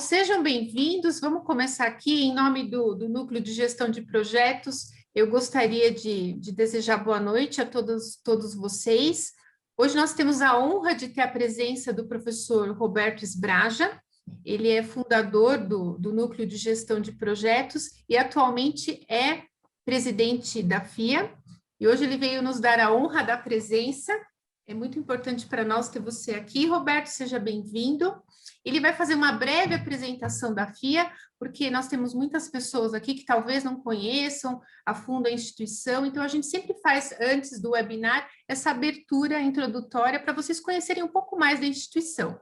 Sejam bem-vindos. Vamos começar aqui em nome do Núcleo de Gestão de Projetos. Eu gostaria de desejar boa noite a todos vocês. Hoje nós temos a honra de ter a presença do professor Roberto Sbraja. Ele é fundador do Núcleo de Gestão de Projetos e atualmente é presidente da FIA. E hoje ele veio nos dar a honra da presença. É muito importante para nós ter você aqui. Roberto, seja bem-vindo. Ele vai fazer uma breve apresentação da FIA, porque nós temos muitas pessoas aqui que talvez não conheçam a fundo a instituição, então a gente sempre faz, antes do webinar, essa abertura introdutória para vocês conhecerem um pouco mais da instituição.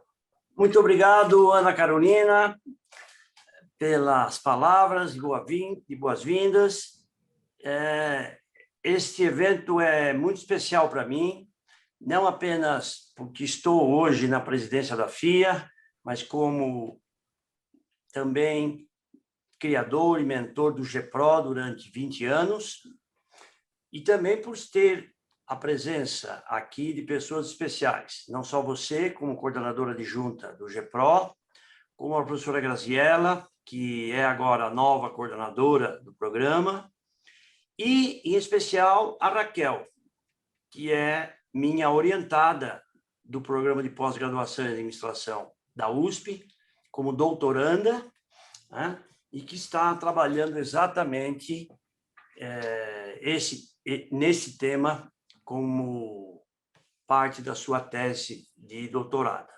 Muito obrigado, Ana Carolina, pelas palavras de boas-vindas. Este evento é muito especial para mim, não apenas porque estou hoje na presidência da FIA, mas como também criador e mentor do GEPRO durante 20 anos, e também por ter a presença aqui de pessoas especiais, não só você, como coordenadora adjunta do GEPRO, como a professora Graziella, que é agora a nova coordenadora do programa, e, em especial, a Raquel, que é minha orientada do programa de pós-graduação em administração da USP, como doutoranda, né, e que está trabalhando exatamente nesse tema como parte da sua tese de doutorado.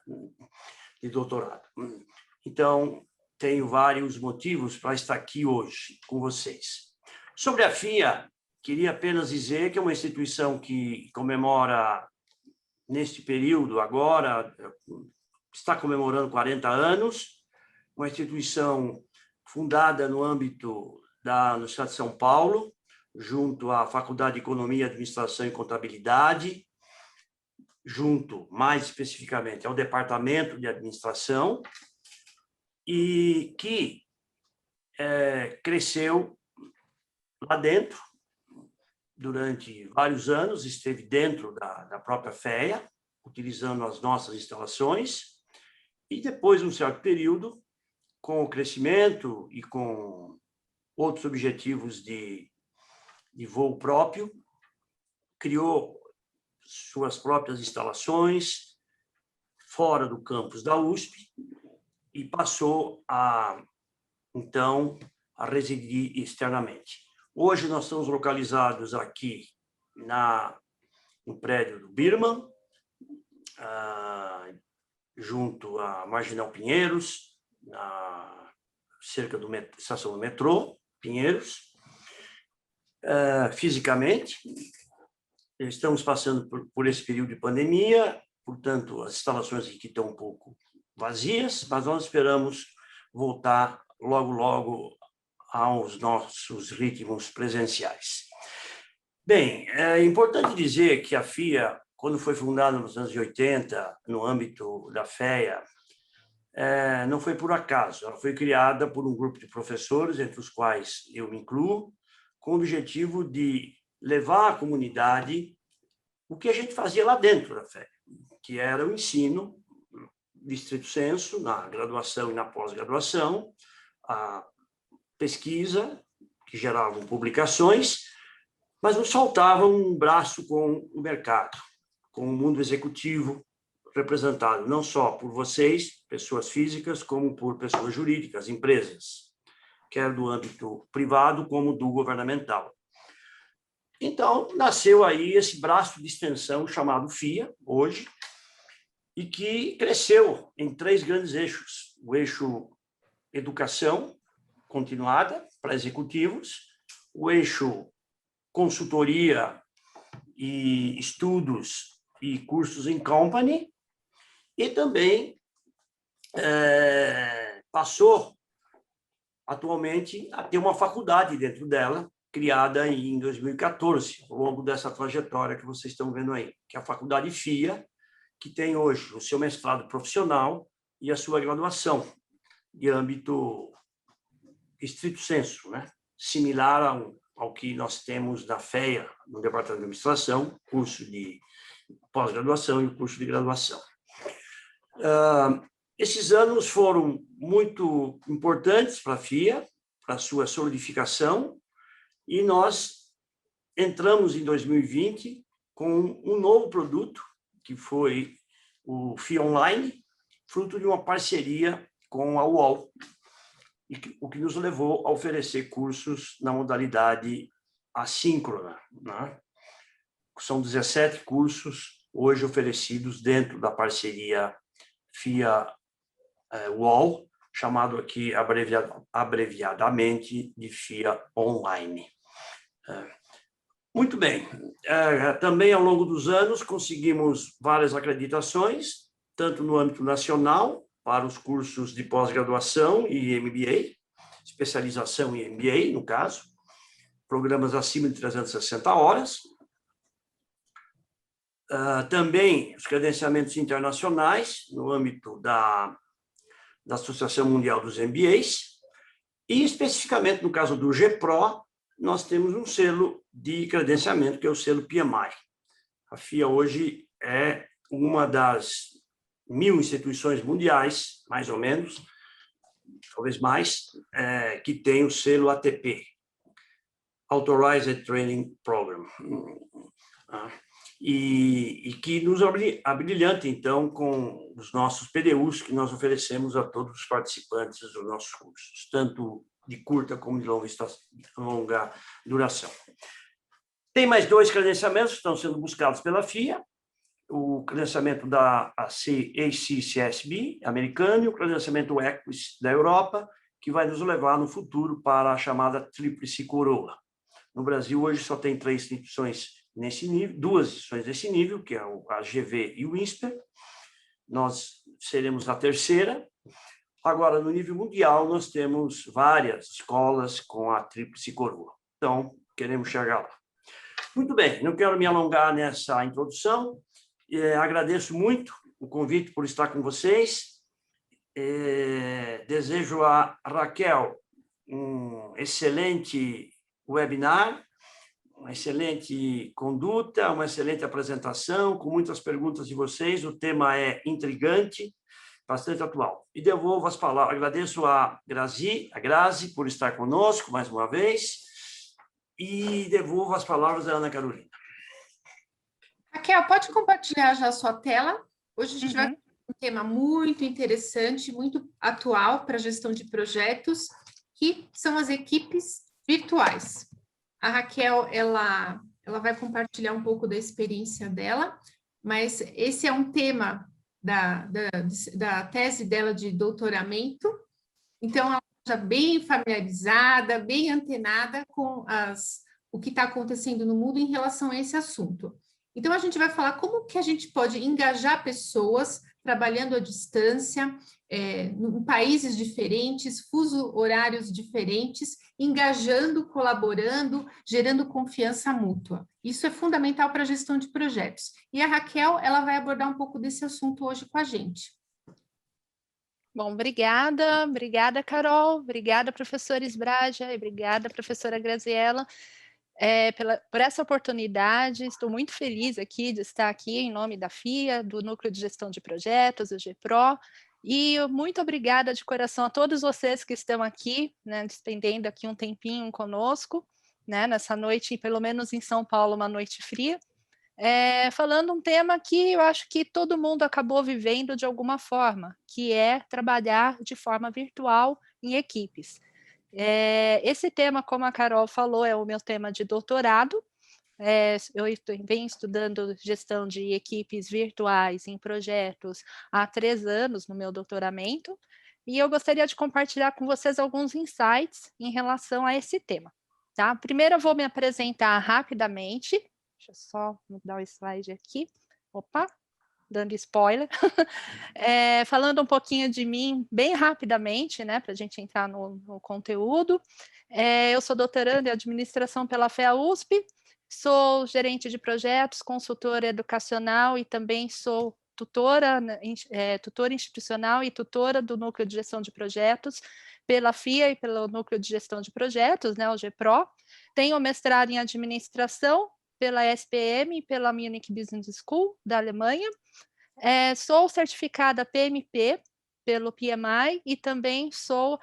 Então, tenho vários motivos para estar aqui hoje com vocês. Sobre a FIA, queria apenas dizer que é uma instituição que comemora, neste período agora, está comemorando 40 anos, uma instituição fundada no âmbito da Universidade de São Paulo, junto à Faculdade de Economia, Administração e Contabilidade, junto, mais especificamente, ao Departamento de Administração, e que cresceu lá dentro durante vários anos, esteve dentro da própria FEA, utilizando as nossas instalações, e depois, num certo período, com o crescimento e com outros objetivos de voo próprio, criou suas próprias instalações fora do campus da USP e passou então, a residir externamente. Hoje nós estamos localizados aqui no prédio do Birman, junto à Marginal Pinheiros, cerca da estação do metrô Pinheiros. Fisicamente, estamos passando por esse período de pandemia, portanto, as instalações aqui estão um pouco vazias, mas nós esperamos voltar logo, logo aos nossos ritmos presenciais. Bem, é importante dizer que a FIA, quando foi fundada nos anos 80, no âmbito da FEA, não foi por acaso. Ela foi criada por um grupo de professores, entre os quais eu me incluo, com o objetivo de levar à comunidade o que a gente fazia lá dentro da FEA, que era o ensino de estrito sensu, na graduação e na pós-graduação, a pesquisa, que geravam publicações, mas nos faltava um braço com o mercado, com o mundo executivo, representado não só por vocês, pessoas físicas, como por pessoas jurídicas, empresas, quer do âmbito privado como do governamental. Então, nasceu aí esse braço de extensão chamado FIA, hoje, e que cresceu em 3 grandes eixos. O eixo educação continuada para executivos, o eixo consultoria e estudos e cursos em company, e também passou atualmente a ter uma faculdade dentro dela, criada em 2014, ao longo dessa trajetória que vocês estão vendo aí, que é a Faculdade FIA, que tem hoje o seu mestrado profissional e a sua graduação de âmbito estrito sensu, né? Similar ao que nós temos na FEA, no Departamento de Administração, curso de pós-graduação e o curso de graduação. Esses anos foram muito importantes para a FIA, para a sua solidificação, e nós entramos em 2020 com um novo produto, que foi o FIA Online, fruto de uma parceria com a UOL, o que nos levou a oferecer cursos na modalidade assíncrona, né? São 17 cursos hoje oferecidos dentro da parceria FIA UOL, chamado aqui abreviadamente de FIA Online. Muito bem. Também, ao longo dos anos, conseguimos várias acreditações, tanto no âmbito nacional, para os cursos de pós-graduação e MBA, especialização em MBA, no caso, programas acima de 360 horas. Também os credenciamentos internacionais, no âmbito da Associação Mundial dos MBAs, e especificamente no caso do GPRO, nós temos um selo de credenciamento, que é o selo PMI. A FIA hoje é uma das 1000 instituições mundiais, mais ou menos, talvez mais, que tem o selo ATP, Authorized Training Program, e que nos abrilhanta, então, com os nossos PDUs que nós oferecemos a todos os participantes dos nossos cursos, tanto de curta como de longa duração. Tem mais 2 credenciamentos que estão sendo buscados pela FIA, o credenciamento da ACCSB americano e o credenciamento EQUIS da Europa, que vai nos levar no futuro para a chamada Tríplice Coroa. No Brasil, hoje, só tem 3 instituições nesse nível, 2 instituições nesse nível, que é a GV e o INSPER. Nós seremos a 3ª. Agora, no nível mundial, nós temos várias escolas com a Tríplice Coroa. Então, queremos chegar lá. Muito bem, não quero me alongar nessa introdução. Agradeço muito o convite por estar com vocês. Desejo a Raquel um excelente webinar, uma excelente conduta, uma excelente apresentação, com muitas perguntas de vocês. O tema é intrigante, bastante atual. E devolvo as palavras. Agradeço a Grazi, por estar conosco mais uma vez, e devolvo as palavras da Ana Carolina. Raquel, pode compartilhar já a sua tela? Hoje a gente vai falar um tema muito interessante, muito atual para a gestão de projetos, que são as equipes virtuais. A Raquel, ela vai compartilhar um pouco da experiência dela, mas esse é um tema da tese dela de doutoramento, então ela está bem familiarizada, bem antenada com o que está acontecendo no mundo em relação a esse assunto. Então, a gente vai falar como que a gente pode engajar pessoas trabalhando à distância, em países diferentes, fuso horários diferentes, engajando, colaborando, gerando confiança mútua. Isso é fundamental para a gestão de projetos. E a Raquel, ela vai abordar um pouco desse assunto hoje com a gente. Bom, obrigada, Carol, obrigada, professora Esbraja, e obrigada, professora Graziella, por essa oportunidade. Estou muito feliz aqui de estar aqui em nome da FIA, do Núcleo de Gestão de Projetos, do GPRO, e muito obrigada de coração a todos vocês que estão aqui, né, despendendo aqui um tempinho conosco, né, nessa noite, pelo menos em São Paulo, uma noite fria, falando um tema que eu acho que todo mundo acabou vivendo de alguma forma, que é trabalhar de forma virtual em equipes. Esse tema, como a Carol falou, é o meu tema de doutorado. Eu venho estudando gestão de equipes virtuais em projetos há 3 anos no meu doutoramento, e eu gostaria de compartilhar com vocês alguns insights em relação a esse tema. Tá? Primeiro eu vou me apresentar rapidamente, deixa eu só mudar o slide aqui, opa, dando spoiler, falando um pouquinho de mim bem rapidamente, né, para a gente entrar no conteúdo. Eu sou doutoranda em administração pela FEA USP, sou gerente de projetos, consultora educacional e também sou tutora institucional e tutora do Núcleo de Gestão de Projetos pela FIA e pelo Núcleo de Gestão de Projetos, né, o GPRO. Tenho mestrado em administração pela SPM e pela Munich Business School, da Alemanha. Sou certificada PMP pelo PMI e também sou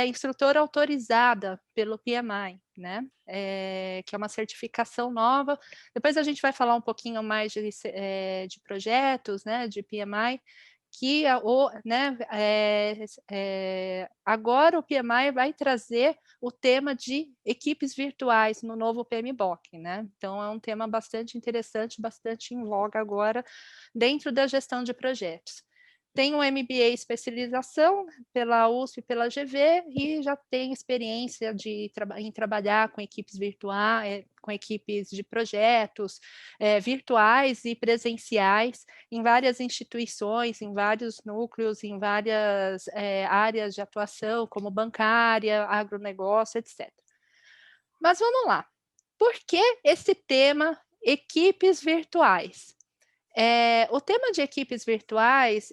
instrutora autorizada pelo PMI, né? Que é uma certificação nova. Depois a gente vai falar um pouquinho mais de projetos, né, de PMI, que agora o PMI vai trazer o tema de equipes virtuais no novo PMBOK, né? Então, é um tema bastante interessante, bastante em voga agora dentro da gestão de projetos. Tenho um MBA especialização pela USP e pela GV e já tenho experiência em trabalhar com equipes virtuais, com equipes de projetos virtuais e presenciais em várias instituições, em vários núcleos, em várias áreas de atuação, como bancária, agronegócio, etc. Mas vamos lá. Por que esse tema equipes virtuais? O tema de equipes virtuais,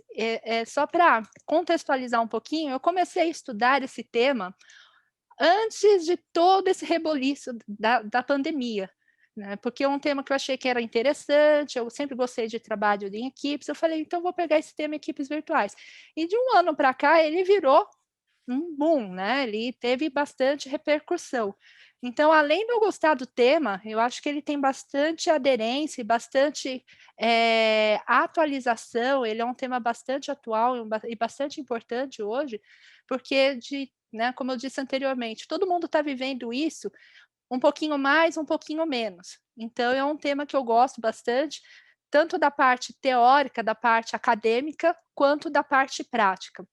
só para contextualizar um pouquinho, eu comecei a estudar esse tema antes de todo esse reboliço da pandemia, né? Porque é um tema que eu achei que era interessante, eu sempre gostei de trabalho em equipes, eu falei, então vou pegar esse tema equipes virtuais. E de um ano para cá, ele virou um boom, né? Ele teve bastante repercussão. Então, além de eu gostar do tema, eu acho que ele tem bastante aderência, bastante atualização, ele é um tema bastante atual e bastante importante hoje, porque, né, como eu disse anteriormente, todo mundo está vivendo isso um pouquinho mais, um pouquinho menos. Então, é um tema que eu gosto bastante, tanto da parte teórica, da parte acadêmica, quanto da parte prática.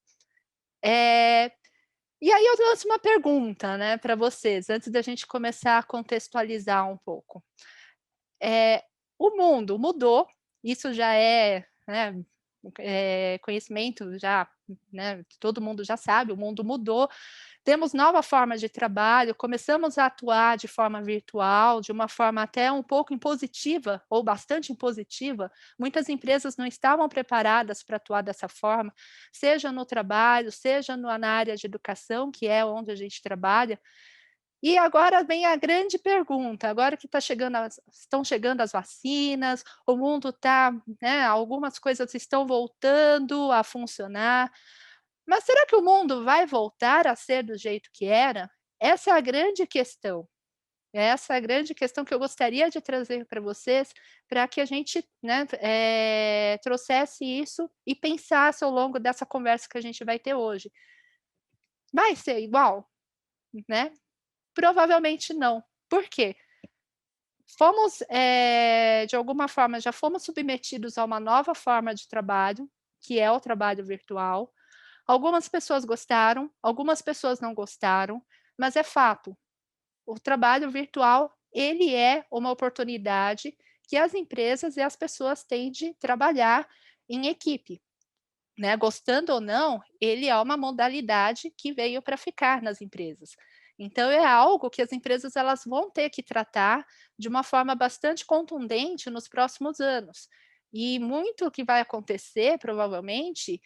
E aí eu trouxe uma pergunta, né, para vocês, antes da gente começar a contextualizar um pouco. O mundo mudou, isso já né, conhecimento, já, né, todo mundo já sabe, o mundo mudou, temos nova forma de trabalho, começamos a atuar de forma virtual, de uma forma até um pouco impositiva, ou bastante impositiva. Muitas empresas não estavam preparadas para atuar dessa forma, seja no trabalho, seja na área de educação, que é onde a gente trabalha. E agora vem a grande pergunta, agora que estão chegando as vacinas, o mundo está, né, algumas coisas estão voltando a funcionar, mas será que o mundo vai voltar a ser do jeito que era? Essa é a grande questão. Essa é a grande questão que eu gostaria de trazer para vocês, para que a gente, né, trouxesse isso e pensasse ao longo dessa conversa que a gente vai ter hoje. Vai ser igual? Né? Provavelmente não. Por quê? De alguma forma, já fomos submetidos a uma nova forma de trabalho, que é o trabalho virtual. Algumas pessoas gostaram, algumas pessoas não gostaram, mas é fato. O trabalho virtual, ele é uma oportunidade que as empresas e as pessoas têm de trabalhar em equipe, né? Gostando ou não, ele é uma modalidade que veio para ficar nas empresas. Então, é algo que as empresas elas vão ter que tratar de uma forma bastante contundente nos próximos anos. E muito que vai acontecer, provavelmente,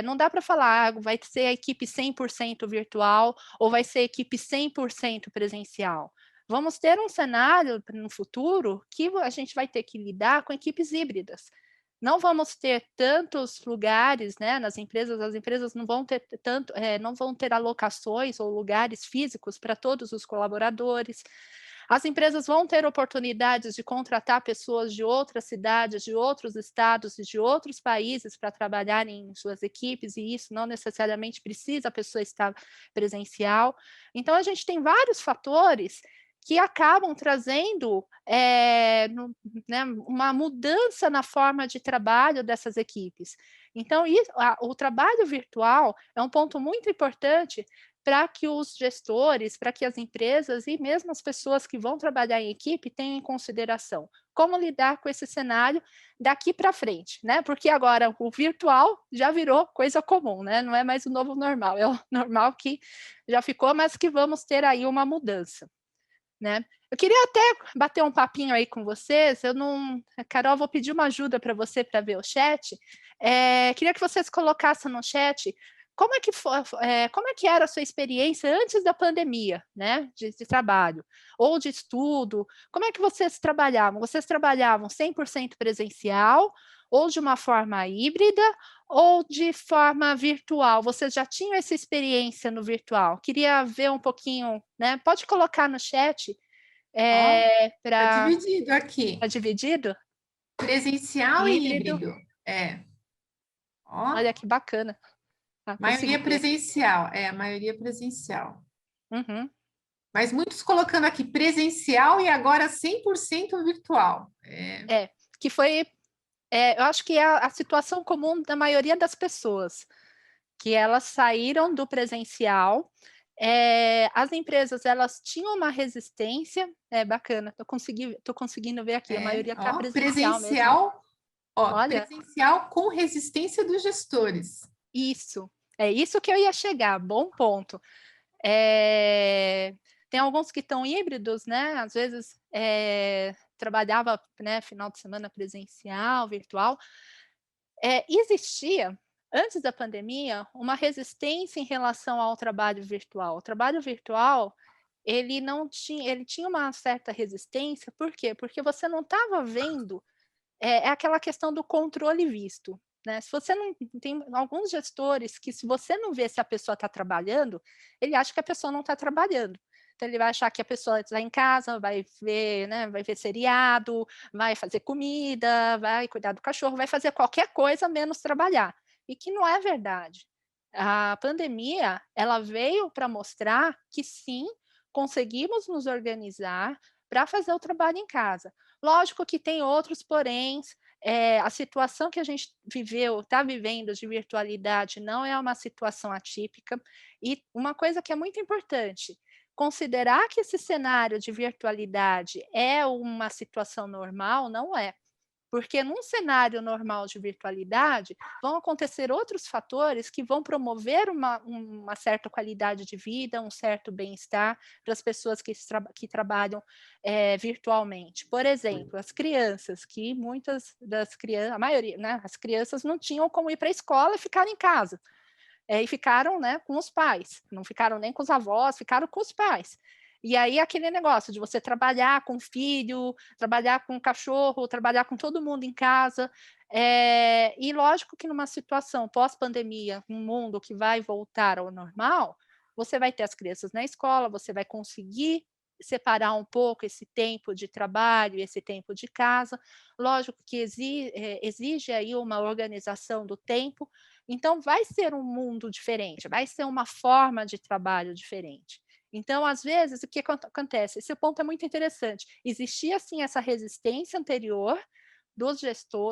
não dá para falar, vai ser a equipe 100% virtual ou vai ser a equipe 100% presencial. Vamos ter um cenário no futuro que a gente vai ter que lidar com equipes híbridas. Não vamos ter tantos lugares, né, nas empresas, as empresas não vão ter não vão ter alocações ou lugares físicos para todos os colaboradores. As empresas vão ter oportunidades de contratar pessoas de outras cidades, de outros estados e de outros países para trabalharem em suas equipes, e isso não necessariamente precisa a pessoa estar presencial. Então, a gente tem vários fatores que acabam trazendo né, uma mudança na forma de trabalho dessas equipes. Então, o trabalho virtual é um ponto muito importante para que os gestores, para que as empresas e mesmo as pessoas que vão trabalhar em equipe tenham em consideração como lidar com esse cenário daqui para frente, né? Porque agora o virtual já virou coisa comum, né? Não é mais o novo normal, é o normal que já ficou, mas que vamos ter aí uma mudança. Né? Eu queria até bater um papinho aí com vocês. Carol, vou pedir uma ajuda para você para ver o chat. Queria que vocês colocassem no chat como é que era a sua experiência antes da pandemia, né, de trabalho ou de estudo? Como é que vocês trabalhavam? Vocês trabalhavam 100% presencial ou de uma forma híbrida ou de forma virtual? Vocês já tinham essa experiência no virtual? Queria ver um pouquinho, né? Pode colocar no chat, Ó, tá para dividido aqui. dividido? Presencial e Híbrido. híbrido. Ó, Olha que bacana. Consegui maioria ver. presencial. A maioria presencial. Uhum. Mas muitos colocando aqui presencial e agora 100% virtual. Que foi, eu acho que é a situação comum da maioria das pessoas, que elas saíram do presencial. As empresas, elas tinham uma resistência, bacana, tô conseguindo ver aqui, a maioria está Ó, presencial mesmo. Olha, presencial com resistência dos gestores. isso, é isso que eu ia chegar, bom ponto. Tem alguns que estão híbridos, né? Às vezes trabalhava, né, final de semana presencial, virtual. Existia, antes da pandemia, uma resistência em relação ao trabalho virtual. O trabalho virtual, ele tinha uma certa resistência, por quê? Porque você não estava vendo, é aquela questão do controle visto, né? Se você não tem alguns gestores que, se você não vê se a pessoa está trabalhando, ele acha que a pessoa não está trabalhando. Então, ele vai achar que a pessoa está em casa, vai ver, né, vai ver seriado, vai fazer comida, vai cuidar do cachorro, vai fazer qualquer coisa menos trabalhar. E que não é verdade. A pandemia, ela veio para mostrar que sim, conseguimos nos organizar para fazer o trabalho em casa. Lógico que tem outros poréns, a situação que a gente está vivendo de virtualidade não é uma situação atípica, e uma coisa que é muito importante, considerar que esse cenário de virtualidade é uma situação normal, não é. Porque num cenário normal de virtualidade, vão acontecer outros fatores que vão promover uma certa qualidade de vida, um certo bem-estar para as pessoas que trabalham virtualmente. Por exemplo, as crianças, que muitas das crianças, a maioria, né, as crianças não tinham como ir para a escola e ficaram em casa. E ficaram, né, com os pais, não ficaram nem com os avós, ficaram com os pais. E aí aquele negócio de você trabalhar com o filho, trabalhar com o cachorro, trabalhar com todo mundo em casa, e lógico que numa situação pós-pandemia, um mundo que vai voltar ao normal, você vai ter as crianças na escola, você vai conseguir separar um pouco esse tempo de trabalho e esse tempo de casa. Lógico que exige aí uma organização do tempo, então vai ser um mundo diferente, vai ser uma forma de trabalho diferente. Então, às vezes, o que acontece? Esse ponto é muito interessante. Existia, sim, essa resistência anterior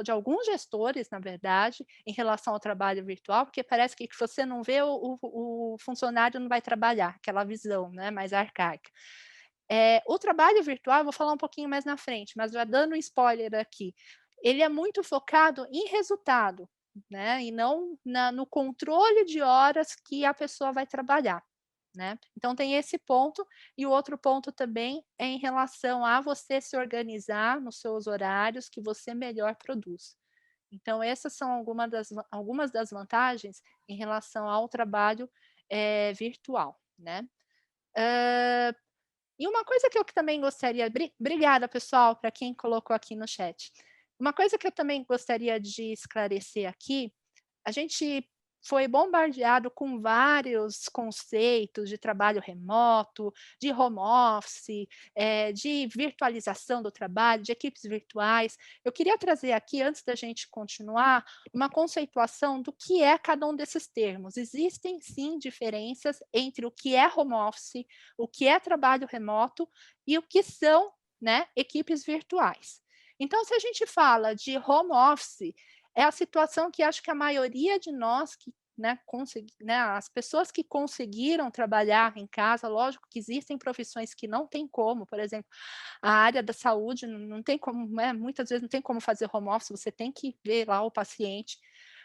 de alguns gestores, na verdade, em relação ao trabalho virtual, porque parece que você não vê, o funcionário não vai trabalhar, aquela visão, né, mais arcaica. O trabalho virtual, vou falar um pouquinho mais na frente, mas já dando um spoiler aqui, ele é muito focado em resultado, né, e não no controle de horas que a pessoa vai trabalhar, né. Então tem esse ponto, e o outro ponto também é em relação a você se organizar nos seus horários que você melhor produz. Então essas são algumas das vantagens em relação ao trabalho, virtual, né. E uma coisa que eu também gostaria, obrigada, pessoal, para quem colocou aqui no chat. Uma coisa que eu também gostaria de esclarecer aqui, a gente foi bombardeado com vários conceitos de trabalho remoto, de home office, de virtualização do trabalho, de equipes virtuais. Eu queria trazer aqui, antes da gente continuar, uma conceituação do que é cada um desses termos. Existem, sim, diferenças entre o que é home office, o que é trabalho remoto e o que são, né, equipes virtuais. Então, se a gente fala de home office, é a situação que acho que a maioria de nós que, né, as pessoas que conseguiram trabalhar em casa, lógico que existem profissões que não tem como, por exemplo, a área da saúde não tem como, né, muitas vezes não tem como fazer home office, você tem que ver lá o paciente.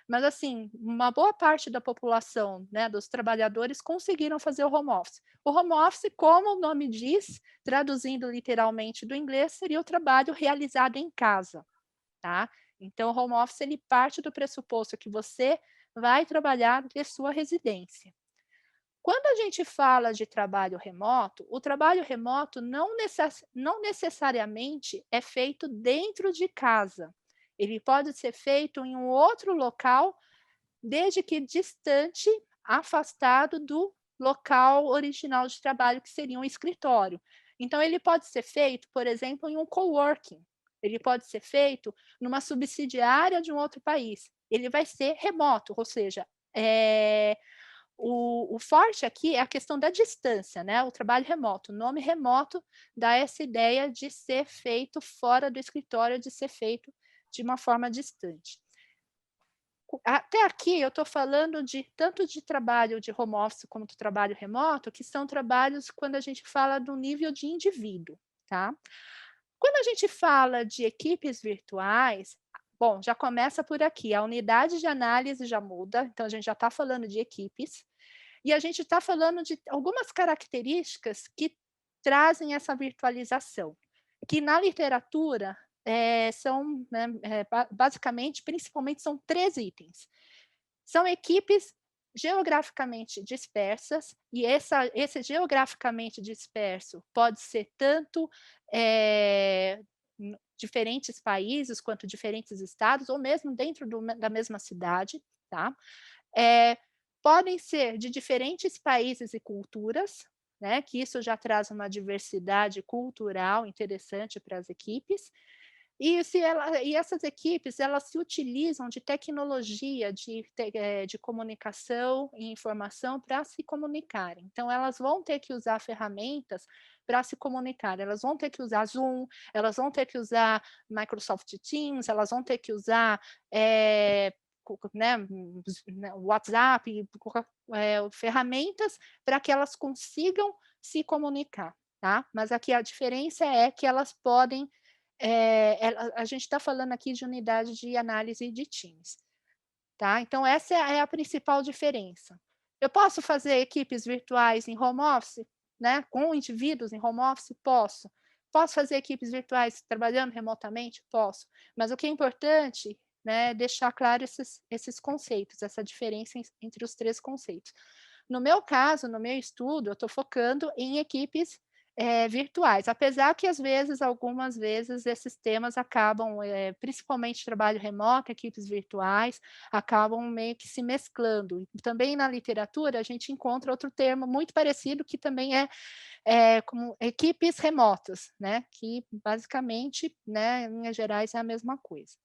Mas, assim, uma boa parte da população, né, dos trabalhadores conseguiram fazer o home office. O home office, como o nome diz, traduzindo literalmente do inglês, seria o trabalho realizado em casa, tá? Então, o home office, ele parte do pressuposto que você vai trabalhar de sua residência. Quando a gente fala de trabalho remoto, o trabalho remoto não necessariamente é feito dentro de casa. Ele pode ser feito em um outro local, desde que distante, afastado do local original de trabalho, que seria um escritório. Então, ele pode ser feito, por exemplo, em um coworking. Ele pode ser feito numa subsidiária de um outro país. Ele vai ser remoto, ou seja, o forte aqui é a questão da distância, né? O trabalho remoto. O nome remoto dá essa ideia de ser feito fora do escritório, de ser feito de uma forma distante. Até aqui eu estou falando de tanto de trabalho de home office como do trabalho remoto, que são trabalhos quando a gente fala do nível de indivíduo, tá? Quando a gente fala de equipes virtuais, bom, já começa por aqui, a unidade de análise já muda, então a gente já está falando de equipes, e a gente está falando de algumas características que trazem essa virtualização, que na literatura são, né, basicamente, principalmente, são 3 itens. São equipes geograficamente dispersas, e esse geograficamente disperso pode ser tanto diferentes países, quanto diferentes estados, ou mesmo dentro da mesma cidade, tá? Podem ser de diferentes países e culturas, né, que isso já traz uma diversidade cultural interessante para as equipes, e essas equipes, elas se utilizam de tecnologia de comunicação e informação para se comunicarem. Então, elas vão ter que usar ferramentas para se comunicar, elas vão ter que usar Zoom, elas vão ter que usar Microsoft Teams, elas vão ter que usar né, WhatsApp, ferramentas para que elas consigam se comunicar, tá? Mas aqui a diferença é que elas podem a gente está falando aqui de unidade de análise de times, tá? Então essa é a principal diferença. Eu posso fazer equipes virtuais em home office, né, com indivíduos em home office? Posso. Posso fazer equipes virtuais trabalhando remotamente? Posso. Mas o que é importante, né, é deixar claro esses conceitos, essa diferença entre os 3 conceitos. No meu caso, no meu estudo, eu estou focando em equipes virtuais, apesar que às vezes, algumas vezes, esses temas acabam, principalmente trabalho remoto, equipes virtuais, acabam meio que se mesclando. Também na literatura a gente encontra outro termo muito parecido, que também como equipes remotas, né, que basicamente, né, em linhas gerais, é a mesma coisa.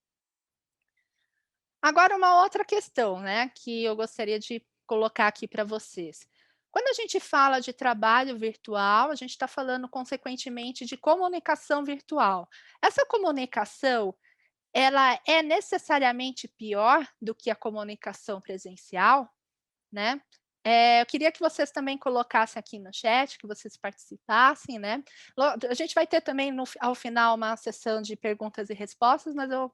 Agora uma outra questão, né, que eu gostaria de colocar aqui para vocês. Quando a gente fala de trabalho virtual, a gente está falando, consequentemente, de comunicação virtual. Essa comunicação, ela é necessariamente pior do que a comunicação presencial, né? Eu queria que vocês também colocassem aqui no chat, que vocês participassem, né? A gente vai ter também, ao final, uma sessão de perguntas e respostas, mas eu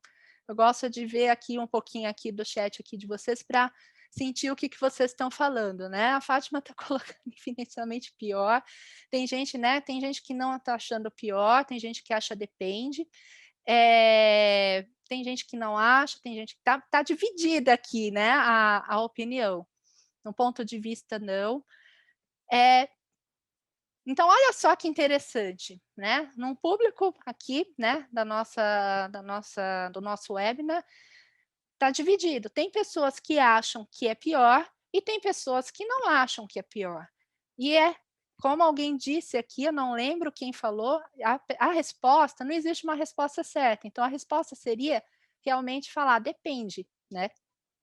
gosto de ver aqui um pouquinho aqui do chat aqui de vocês para sentir o que vocês estão falando, né? A Fátima está colocando infinitamente pior. Tem gente, né? Tem gente que não está achando pior, tem gente que acha depende. Tem gente que não acha, tem gente que tá dividida aqui, né? A opinião. No ponto de vista, não. Então, olha só que interessante, né? Num público aqui, né, do nosso webinar, está dividido. Tem pessoas que acham que é pior e tem pessoas que não acham que é pior. E como alguém disse aqui, eu não lembro quem falou, a resposta, não existe uma resposta certa. Então, a resposta seria realmente falar, depende, né?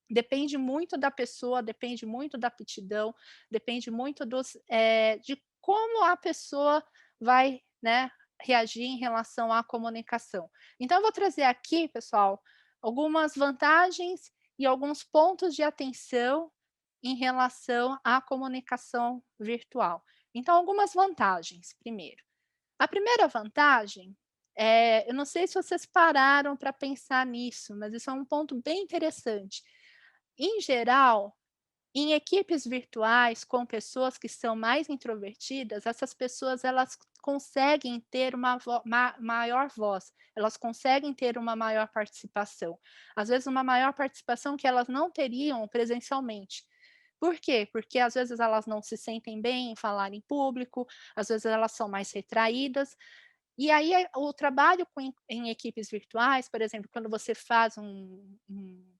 Depende muito da pessoa, depende muito da aptidão, depende muito de como a pessoa vai, né, reagir em relação à comunicação. Então, eu vou trazer aqui, pessoal, algumas vantagens e alguns pontos de atenção em relação à comunicação virtual. Então, algumas vantagens, primeiro. A primeira vantagem, eu não sei se vocês pararam para pensar nisso, mas isso é um ponto bem interessante. Em geral, em equipes virtuais com pessoas que são mais introvertidas, essas pessoas, elas conseguem ter uma maior voz, elas conseguem ter uma maior participação. Às vezes, uma maior participação que elas não teriam presencialmente. Por quê? Porque às vezes elas não se sentem bem em falar em público, às vezes elas são mais retraídas, e aí o trabalho em equipes virtuais, por exemplo, quando você faz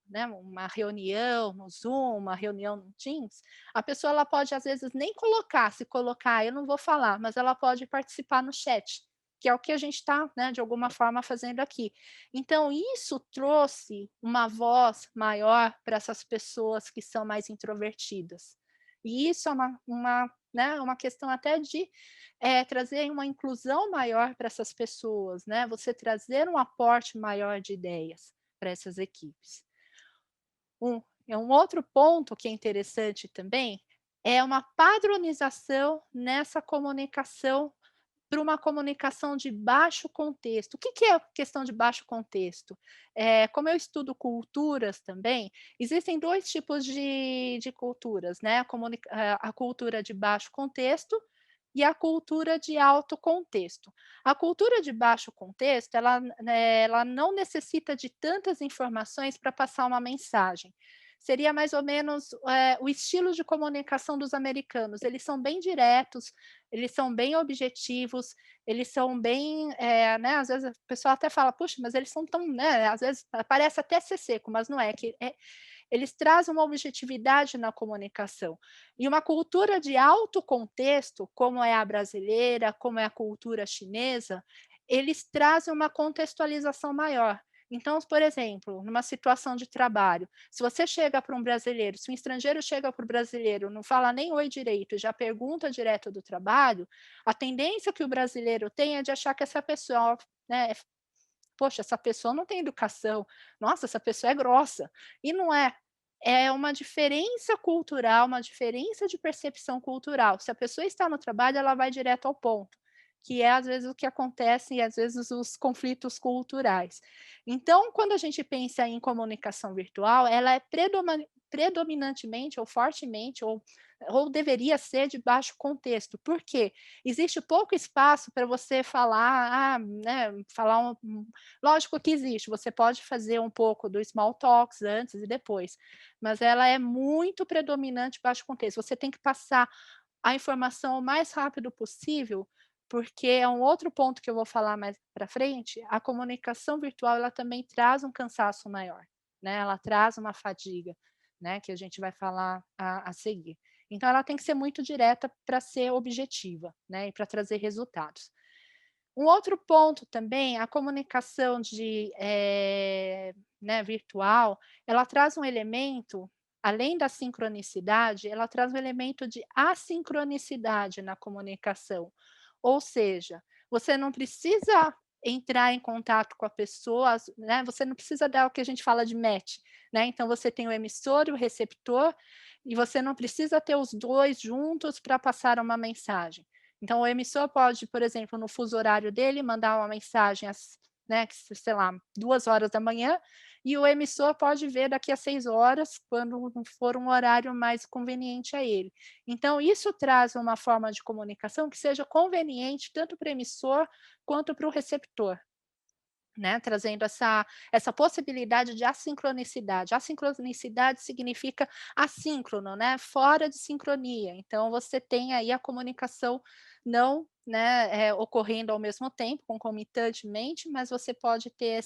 né, uma reunião no Zoom, uma reunião no Teams, a pessoa ela pode às vezes nem se colocar, eu não vou falar, mas ela pode participar no chat, que é o que a gente está, né, de alguma forma fazendo aqui. Então isso trouxe uma voz maior para essas pessoas que são mais introvertidas. E isso é né, uma questão até de trazer uma inclusão maior para essas pessoas, né? Você trazer um aporte maior de ideias para essas equipes. Um outro ponto que é interessante também é uma padronização nessa comunicação para uma comunicação de baixo contexto. O que é a questão de baixo contexto? Como eu estudo culturas também, existem 2 tipos de culturas, né? A cultura de baixo contexto e a cultura de alto contexto. A cultura de baixo contexto, ela não necessita de tantas informações para passar uma mensagem. Seria mais ou menos o estilo de comunicação dos americanos. Eles são bem diretos, eles são bem objetivos, eles são bem, né, às vezes o pessoal até fala: "Puxa, mas eles são tão", né, às vezes parece até ser seco, mas não é, eles trazem uma objetividade na comunicação. E uma cultura de alto contexto, como é a brasileira, como é a cultura chinesa, eles trazem uma contextualização maior. Então, por exemplo, numa situação de trabalho, se você chega para um brasileiro, se um estrangeiro chega para o brasileiro, não fala nem oi direito, já pergunta direto do trabalho, a tendência que o brasileiro tem é de achar que essa pessoa, né, poxa, essa pessoa não tem educação, nossa, essa pessoa é grossa. E não é. É uma diferença cultural, uma diferença de percepção cultural. Se a pessoa está no trabalho, ela vai direto ao ponto, que é às vezes o que acontece e às vezes os conflitos culturais. Então, quando a gente pensa em comunicação virtual, ela é predominantemente ou fortemente ou deveria ser de baixo contexto. Por quê? Existe pouco espaço para você falar, né, lógico que existe, você pode fazer um pouco do small talks antes e depois, mas ela é muito predominante baixo contexto. Você tem que passar a informação o mais rápido possível, porque é um outro ponto que eu vou falar mais para frente, a comunicação virtual ela também traz um cansaço maior, né, ela traz uma fadiga, né, que a gente vai falar a seguir. Então ela tem que ser muito direta para ser objetiva, né, e para trazer resultados. Um outro ponto também, a comunicação né, virtual, ela traz um elemento, além da sincronicidade, ela traz um elemento de assincronicidade na comunicação. Ou seja, você não precisa entrar em contato com a pessoa, né, você não precisa dar o que a gente fala de match, né, então você tem o emissor e o receptor, e você não precisa ter os 2 juntos para passar uma mensagem. Então o emissor pode, por exemplo, no fuso horário dele, mandar uma mensagem né, sei lá, 2h, e o emissor pode ver daqui a 6 horas, quando for um horário mais conveniente a ele. Então isso traz uma forma de comunicação que seja conveniente tanto para o emissor quanto para o receptor. Né, trazendo essa possibilidade de assincronicidade. Assincronicidade significa assíncrono, né, fora de sincronia. Então você tem aí a comunicação não, né, ocorrendo ao mesmo tempo, concomitantemente, mas você pode ter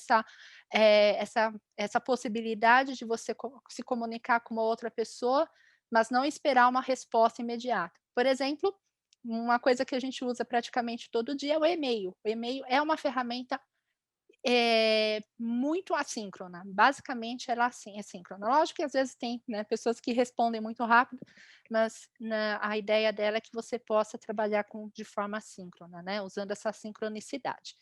essa possibilidade de você se comunicar com uma outra pessoa, mas não esperar uma resposta imediata. Por exemplo, uma coisa que a gente usa praticamente todo dia é o e-mail. O e-mail é uma ferramenta muito assíncrona, basicamente ela é síncrona. Lógico que às vezes tem, né, pessoas que respondem muito rápido, mas, né, a ideia dela é que você possa trabalhar de forma assíncrona, né, usando essa sincronicidade.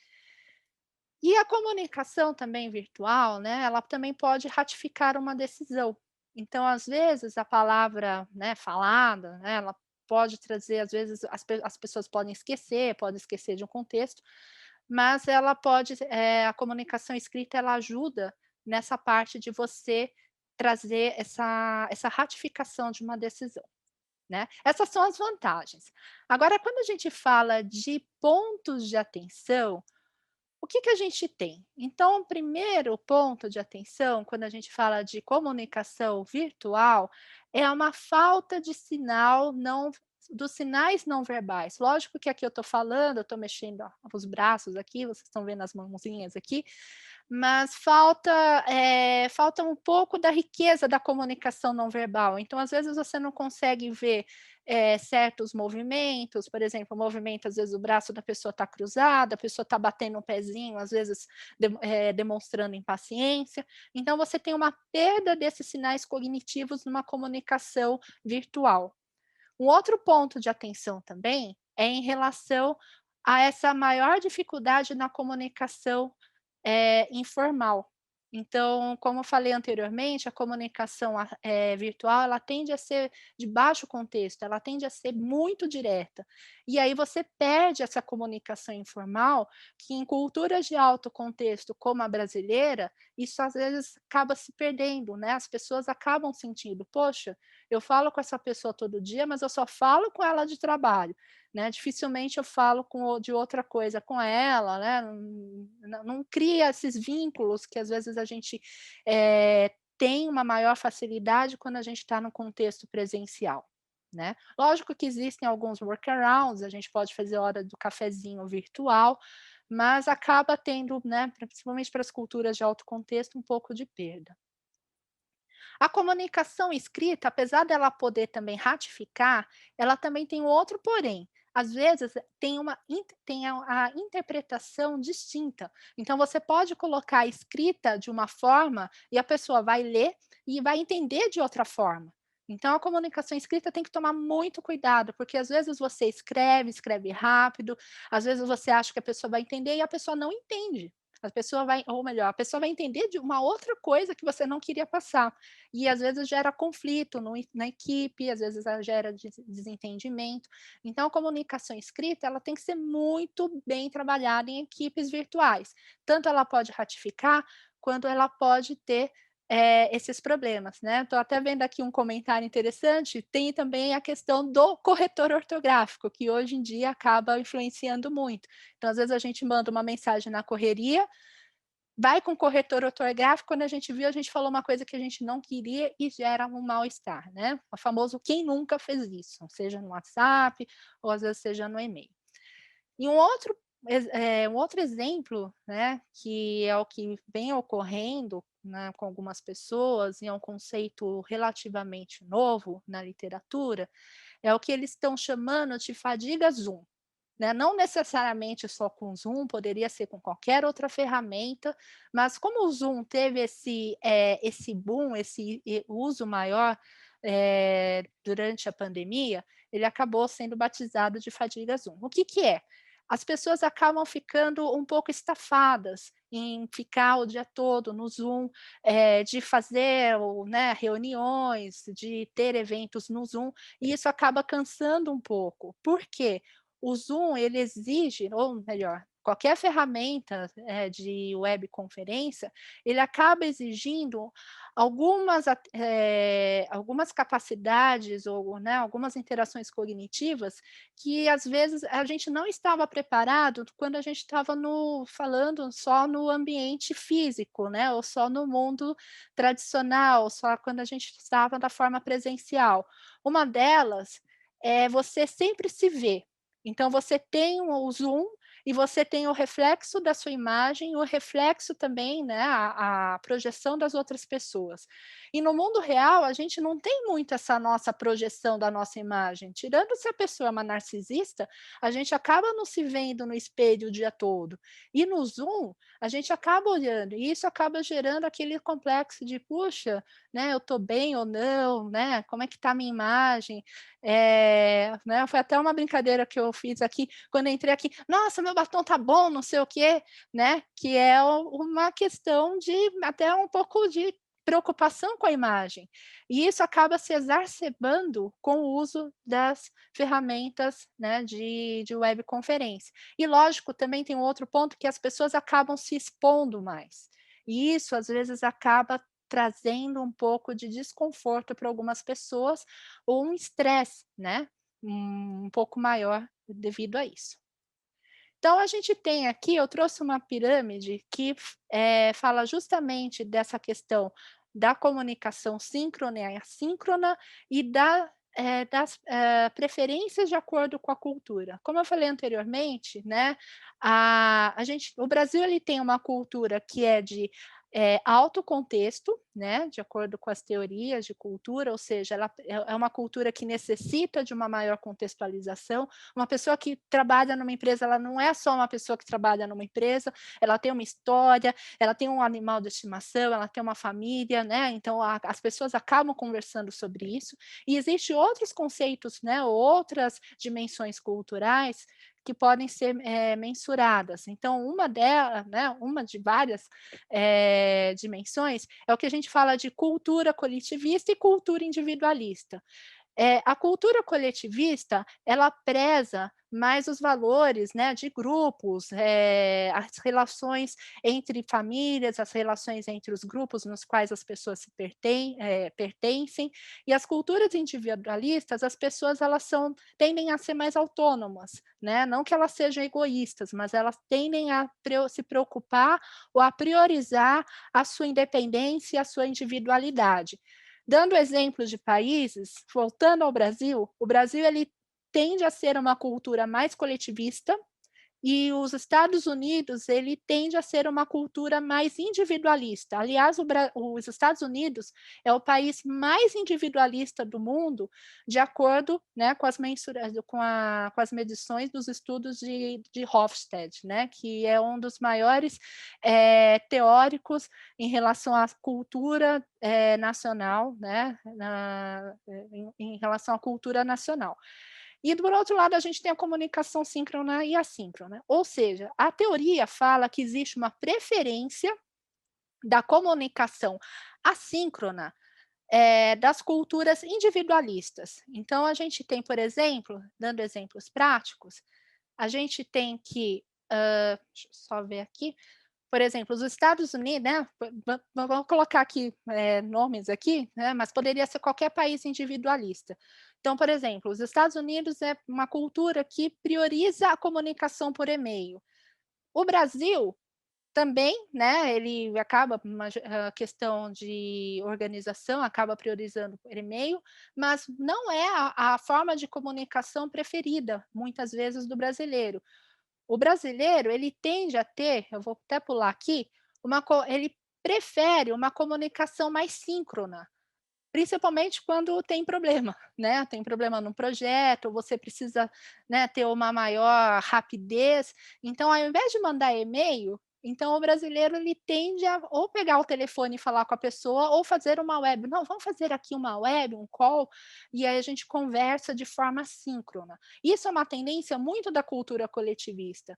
E a comunicação também virtual, né, ela também pode ratificar uma decisão. Então, às vezes, a palavra, né, falada, né, ela pode trazer, às vezes, as pessoas podem esquecer de um contexto, mas ela pode, a comunicação escrita, ela ajuda nessa parte de você trazer essa ratificação de uma decisão, né? Essas são as vantagens. Agora, quando a gente fala de pontos de atenção, o que que a gente tem? Então, o primeiro ponto de atenção, quando a gente fala de comunicação virtual, é uma falta de sinal não dos sinais não verbais. Lógico que aqui eu estou falando, eu estou mexendo ó, os braços aqui, vocês estão vendo as mãozinhas aqui, mas falta um pouco da riqueza da comunicação não verbal. Então, às vezes, você não consegue ver certos movimentos, por exemplo, o movimento, às vezes, o braço da pessoa está cruzado, a pessoa está batendo um pezinho, às vezes, demonstrando impaciência. Então, você tem uma perda desses sinais cognitivos numa comunicação virtual. Um outro ponto de atenção também é em relação a essa maior dificuldade na comunicação informal. Então, como eu falei anteriormente, a comunicação virtual, ela tende a ser de baixo contexto, ela tende a ser muito direta. E aí você perde essa comunicação informal, que em culturas de alto contexto, como a brasileira, isso às vezes acaba se perdendo, né? As pessoas acabam sentindo, poxa, eu falo com essa pessoa todo dia, mas eu só falo com ela de trabalho. Né, dificilmente eu falo de outra coisa com ela, né, não cria esses vínculos que às vezes a gente tem uma maior facilidade quando a gente está no contexto presencial. Né? Lógico que existem alguns workarounds, a gente pode fazer hora do cafezinho virtual, mas acaba tendo, né, principalmente para as culturas de alto contexto, um pouco de perda. A comunicação escrita, apesar dela poder também ratificar, ela também tem um outro porém. Às vezes tem a interpretação distinta. Então você pode colocar a escrita de uma forma e a pessoa vai ler e vai entender de outra forma. Então a comunicação escrita tem que tomar muito cuidado, porque às vezes você escreve rápido, às vezes você acha que a pessoa vai entender e a pessoa não entende. A pessoa vai, ou melhor, a pessoa vai entender de uma outra coisa que você não queria passar. E às vezes gera conflito na equipe, às vezes gera desentendimento. Então, a comunicação escrita ela tem que ser muito bem trabalhada em equipes virtuais. Tanto ela pode ratificar, quanto ela pode ter esses problemas, né? Estou até vendo aqui um comentário interessante, tem também a questão do corretor ortográfico, que hoje em dia acaba influenciando muito. Então, às vezes a gente manda uma mensagem na correria, vai com o corretor ortográfico, quando a gente viu, a gente falou uma coisa que a gente não queria e gera um mal-estar, né? O famoso quem nunca fez isso, seja no WhatsApp ou às vezes seja no e-mail. E um outro exemplo, né, que é o que vem ocorrendo, né, com algumas pessoas, e é um conceito relativamente novo na literatura, é o que eles estão chamando de fadiga Zoom. Né? Não necessariamente só com o Zoom, poderia ser com qualquer outra ferramenta, mas como o Zoom teve esse boom, esse uso maior durante a pandemia, ele acabou sendo batizado de fadiga Zoom. O que que é? As pessoas acabam ficando um pouco estafadas em ficar o dia todo no Zoom, de fazer né, reuniões, de ter eventos no Zoom, e isso acaba cansando um pouco. Por quê? O Zoom, ele exige, ou melhor, qualquer ferramenta de webconferência, ele acaba exigindo algumas capacidades ou né, algumas interações cognitivas que às vezes a gente não estava preparado quando a gente estava falando só no ambiente físico, né, ou só no mundo tradicional, só quando a gente estava da forma presencial. Uma delas é você sempre se ver. Então você tem o Zoom e você tem o reflexo da sua imagem, o reflexo também, né, a projeção das outras pessoas. E no mundo real, a gente não tem muito essa nossa projeção da nossa imagem. Tirando se a pessoa é uma narcisista, a gente acaba não se vendo no espelho o dia todo. E no Zoom, a gente acaba olhando, e isso acaba gerando aquele complexo de, puxa, né, eu estou bem ou não, né, como é que está a minha imagem? Né, foi até uma brincadeira que eu fiz aqui, quando eu entrei aqui, nossa, meu batom tá bom, não sei o quê, né, que é uma questão de até um pouco de preocupação com a imagem. E isso acaba se exacerbando com o uso das ferramentas, né, de webconferência. E lógico, também tem um outro ponto que as pessoas acabam se expondo mais. E isso, às vezes, acaba trazendo um pouco de desconforto para algumas pessoas, ou um estresse, né, um pouco maior devido a isso. Então a gente tem aqui, eu trouxe uma pirâmide que fala justamente dessa questão da comunicação síncrona e assíncrona e das preferências de acordo com a cultura. Como eu falei anteriormente, né, o Brasil ele tem uma cultura que é de alto contexto, né, de acordo com as teorias de cultura, ou seja, ela é uma cultura que necessita de uma maior contextualização. Uma pessoa que trabalha numa empresa, ela não é só uma pessoa que trabalha numa empresa, ela tem uma história, ela tem um animal de estimação, ela tem uma família, né? Então as pessoas acabam conversando sobre isso. E existem outros conceitos, né, outras dimensões culturais que podem ser mensuradas. Então, uma delas, né, uma de várias dimensões, é o que a gente fala de cultura coletivista e cultura individualista. A cultura coletivista, ela preza mais os valores, né, de grupos, as relações entre famílias, as relações entre os grupos nos quais as pessoas pertencem, e as culturas individualistas, as pessoas tendem a ser mais autônomas, né, não que elas sejam egoístas, mas elas tendem a se preocupar ou a priorizar a sua independência e a sua individualidade. Dando exemplos de países, voltando ao Brasil, o Brasil ele tende a ser uma cultura mais coletivista, e os Estados Unidos, ele tende a ser uma cultura mais individualista. Aliás, os Estados Unidos é o país mais individualista do mundo, de acordo, né, com as medições dos estudos de Hofstede, né, que é um dos maiores teóricos em relação à cultura nacional, né, em relação à cultura nacional. E, por outro lado, a gente tem a comunicação síncrona e assíncrona. Ou seja, a teoria fala que existe uma preferência da comunicação assíncrona das culturas individualistas. Então, a gente tem, por exemplo, dando exemplos práticos, a gente tem que, deixa eu só ver aqui, por exemplo, os Estados Unidos, né, vamos colocar aqui nomes aqui, né, mas poderia ser qualquer país individualista. Então, por exemplo, os Estados Unidos é uma cultura que prioriza a comunicação por e-mail. O Brasil também, né, ele acaba, a questão de organização, acaba priorizando por e-mail, mas não é a forma de comunicação preferida, muitas vezes, do brasileiro. O brasileiro, ele tende a ter, eu vou até pular aqui, ele prefere uma comunicação mais síncrona, principalmente quando tem problema, né? Tem problema no projeto, você precisa, né, ter uma maior rapidez. Então, ao invés de mandar e-mail, então o brasileiro ele tende a ou pegar o telefone e falar com a pessoa ou fazer uma web. Não, vamos fazer aqui uma web, um call, e aí a gente conversa de forma síncrona. Isso é uma tendência muito da cultura coletivista.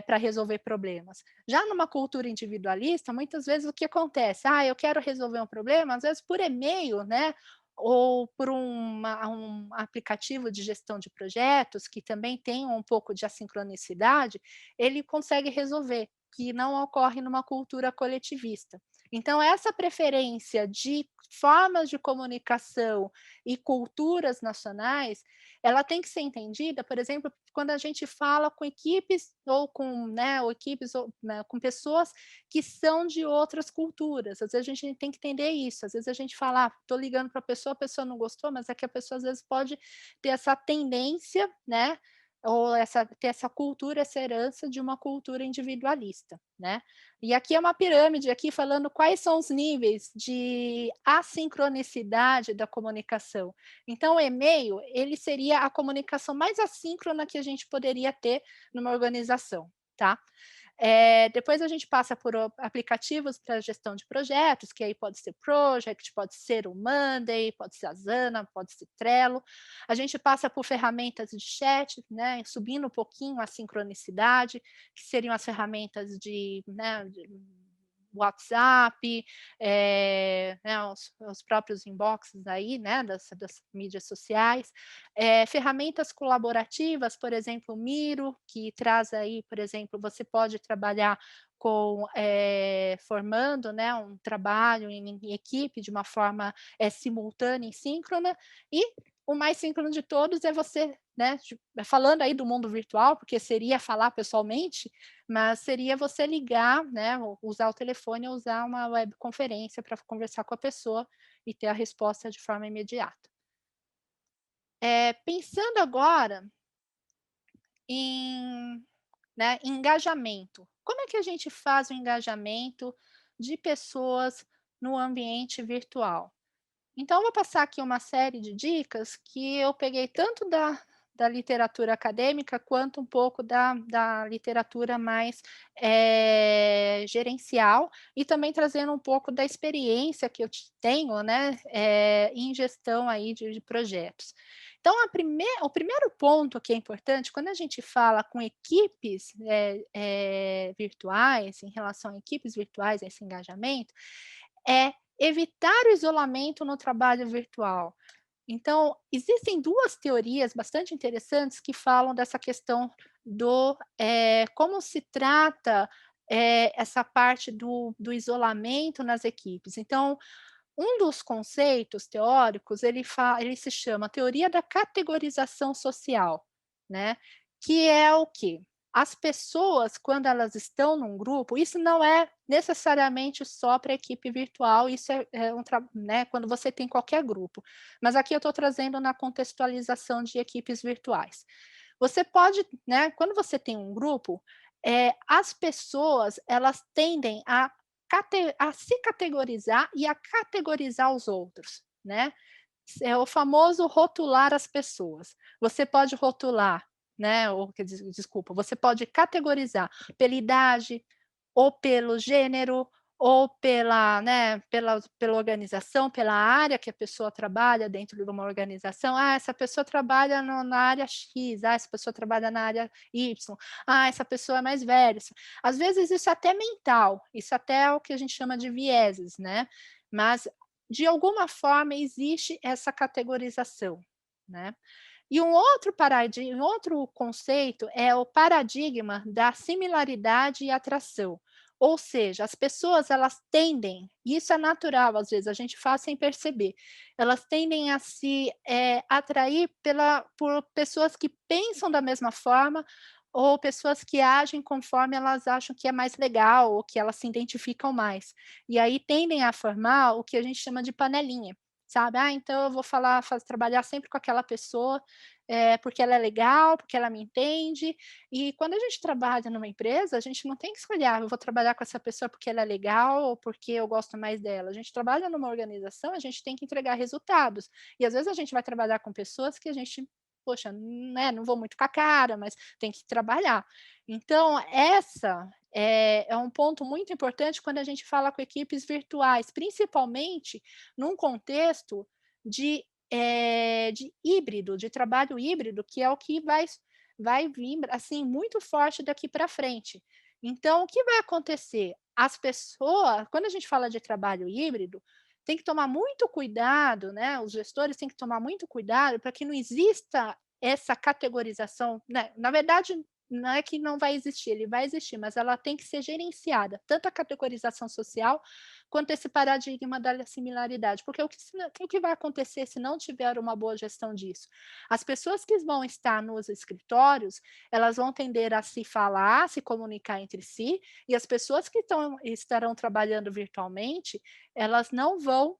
Para resolver problemas. Já numa cultura individualista, muitas vezes o que acontece? Eu quero resolver um problema, às vezes por e-mail, né? Ou por um aplicativo de gestão de projetos, que também tem um pouco de assincronicidade, ele consegue resolver, que não ocorre numa cultura coletivista. Então, essa preferência de formas de comunicação e culturas nacionais, ela tem que ser entendida, por exemplo, quando a gente fala com equipes ou com, né, com pessoas que são de outras culturas. Às vezes a gente tem que entender isso. Às vezes a gente fala, estou ligando para a pessoa não gostou, mas é que a pessoa às vezes pode ter essa tendência, né? Ou ter essa cultura, essa herança de uma cultura individualista, né? E aqui é uma pirâmide, aqui falando quais são os níveis de assincronicidade da comunicação. Então, o e-mail, ele seria a comunicação mais assíncrona que a gente poderia ter numa organização, tá? Depois a gente passa por aplicativos para gestão de projetos, que aí pode ser Project, pode ser o Monday, pode ser a Asana, pode ser Trello. A gente passa por ferramentas de chat, né, subindo um pouquinho a sincronicidade, que seriam as ferramentas WhatsApp, né, os próprios inboxes aí, né, das mídias sociais, ferramentas colaborativas, por exemplo, o Miro, que traz aí, por exemplo, você pode trabalhar com, formando, né, um trabalho em equipe de uma forma, simultânea e síncrona, e o mais síncrono de todos é você, né, falando aí do mundo virtual, porque seria falar pessoalmente, mas seria você ligar, né, usar o telefone ou usar uma webconferência para conversar com a pessoa e ter a resposta de forma imediata. Pensando agora em, né, engajamento. Como é que a gente faz o engajamento de pessoas no ambiente virtual? Então, eu vou passar aqui uma série de dicas que eu peguei tanto da literatura acadêmica, quanto um pouco da literatura mais gerencial, e também trazendo um pouco da experiência que eu tenho, né, em gestão aí de projetos. Então, o primeiro ponto que é importante, quando a gente fala com equipes virtuais, em relação a equipes virtuais, esse engajamento, é evitar o isolamento no trabalho virtual. Então, existem 2 teorias bastante interessantes que falam dessa questão do, como se trata, essa parte do isolamento nas equipes. Então, um dos conceitos teóricos, ele se chama teoria da categorização social, né, que é o quê? As pessoas, quando elas estão num grupo, isso não é necessariamente só para a equipe virtual, isso né, quando você tem qualquer grupo, mas aqui eu estou trazendo na contextualização de equipes virtuais. Você pode, né, quando você tem um grupo, as pessoas, elas tendem a se categorizar e a categorizar os outros, né. É o famoso rotular as pessoas. Você pode rotular, né, ou quer dizer, desculpa, você pode categorizar pela idade, ou pelo gênero, ou pela, né, pela organização, pela área que a pessoa trabalha dentro de uma organização. "Ah, essa pessoa trabalha na área X, ah, essa pessoa trabalha na área Y, ah, essa pessoa é mais velha". Às vezes isso é até mental, isso até é o que a gente chama de vieses, né, mas de alguma forma existe essa categorização, né. E um outro conceito é o paradigma da similaridade e atração. Ou seja, as pessoas, elas tendem, e isso é natural, às vezes a gente faz sem perceber, elas tendem a se, atrair por pessoas que pensam da mesma forma, ou pessoas que agem conforme elas acham que é mais legal, ou que elas se identificam mais. E aí tendem a formar o que a gente chama de panelinha, sabe? "Ah, então eu vou trabalhar sempre com aquela pessoa, porque ela é legal, porque ela me entende". E quando a gente trabalha numa empresa, a gente não tem que escolher: "Ah, eu vou trabalhar com essa pessoa porque ela é legal ou porque eu gosto mais dela". A gente trabalha numa organização, a gente tem que entregar resultados. E às vezes a gente vai trabalhar com pessoas que a gente, poxa, né, não vou muito com a cara, mas tem que trabalhar. Então essa é um ponto muito importante quando a gente fala com equipes virtuais, principalmente num contexto de de híbrido, de trabalho híbrido, que é o que vai vir, assim, muito forte daqui para frente. Então, o que vai acontecer? As pessoas, quando a gente fala de trabalho híbrido, tem que tomar muito cuidado, né, os gestores têm que tomar muito cuidado para que não exista essa categorização, né, na verdade, não é que não vai existir, ele vai existir, mas ela tem que ser gerenciada, tanto a categorização social, quanto esse paradigma da similaridade, porque o que vai acontecer se não tiver uma boa gestão disso? As pessoas que vão estar nos escritórios, elas vão tender a se falar, se comunicar entre si, e as pessoas que estarão trabalhando virtualmente, elas não vão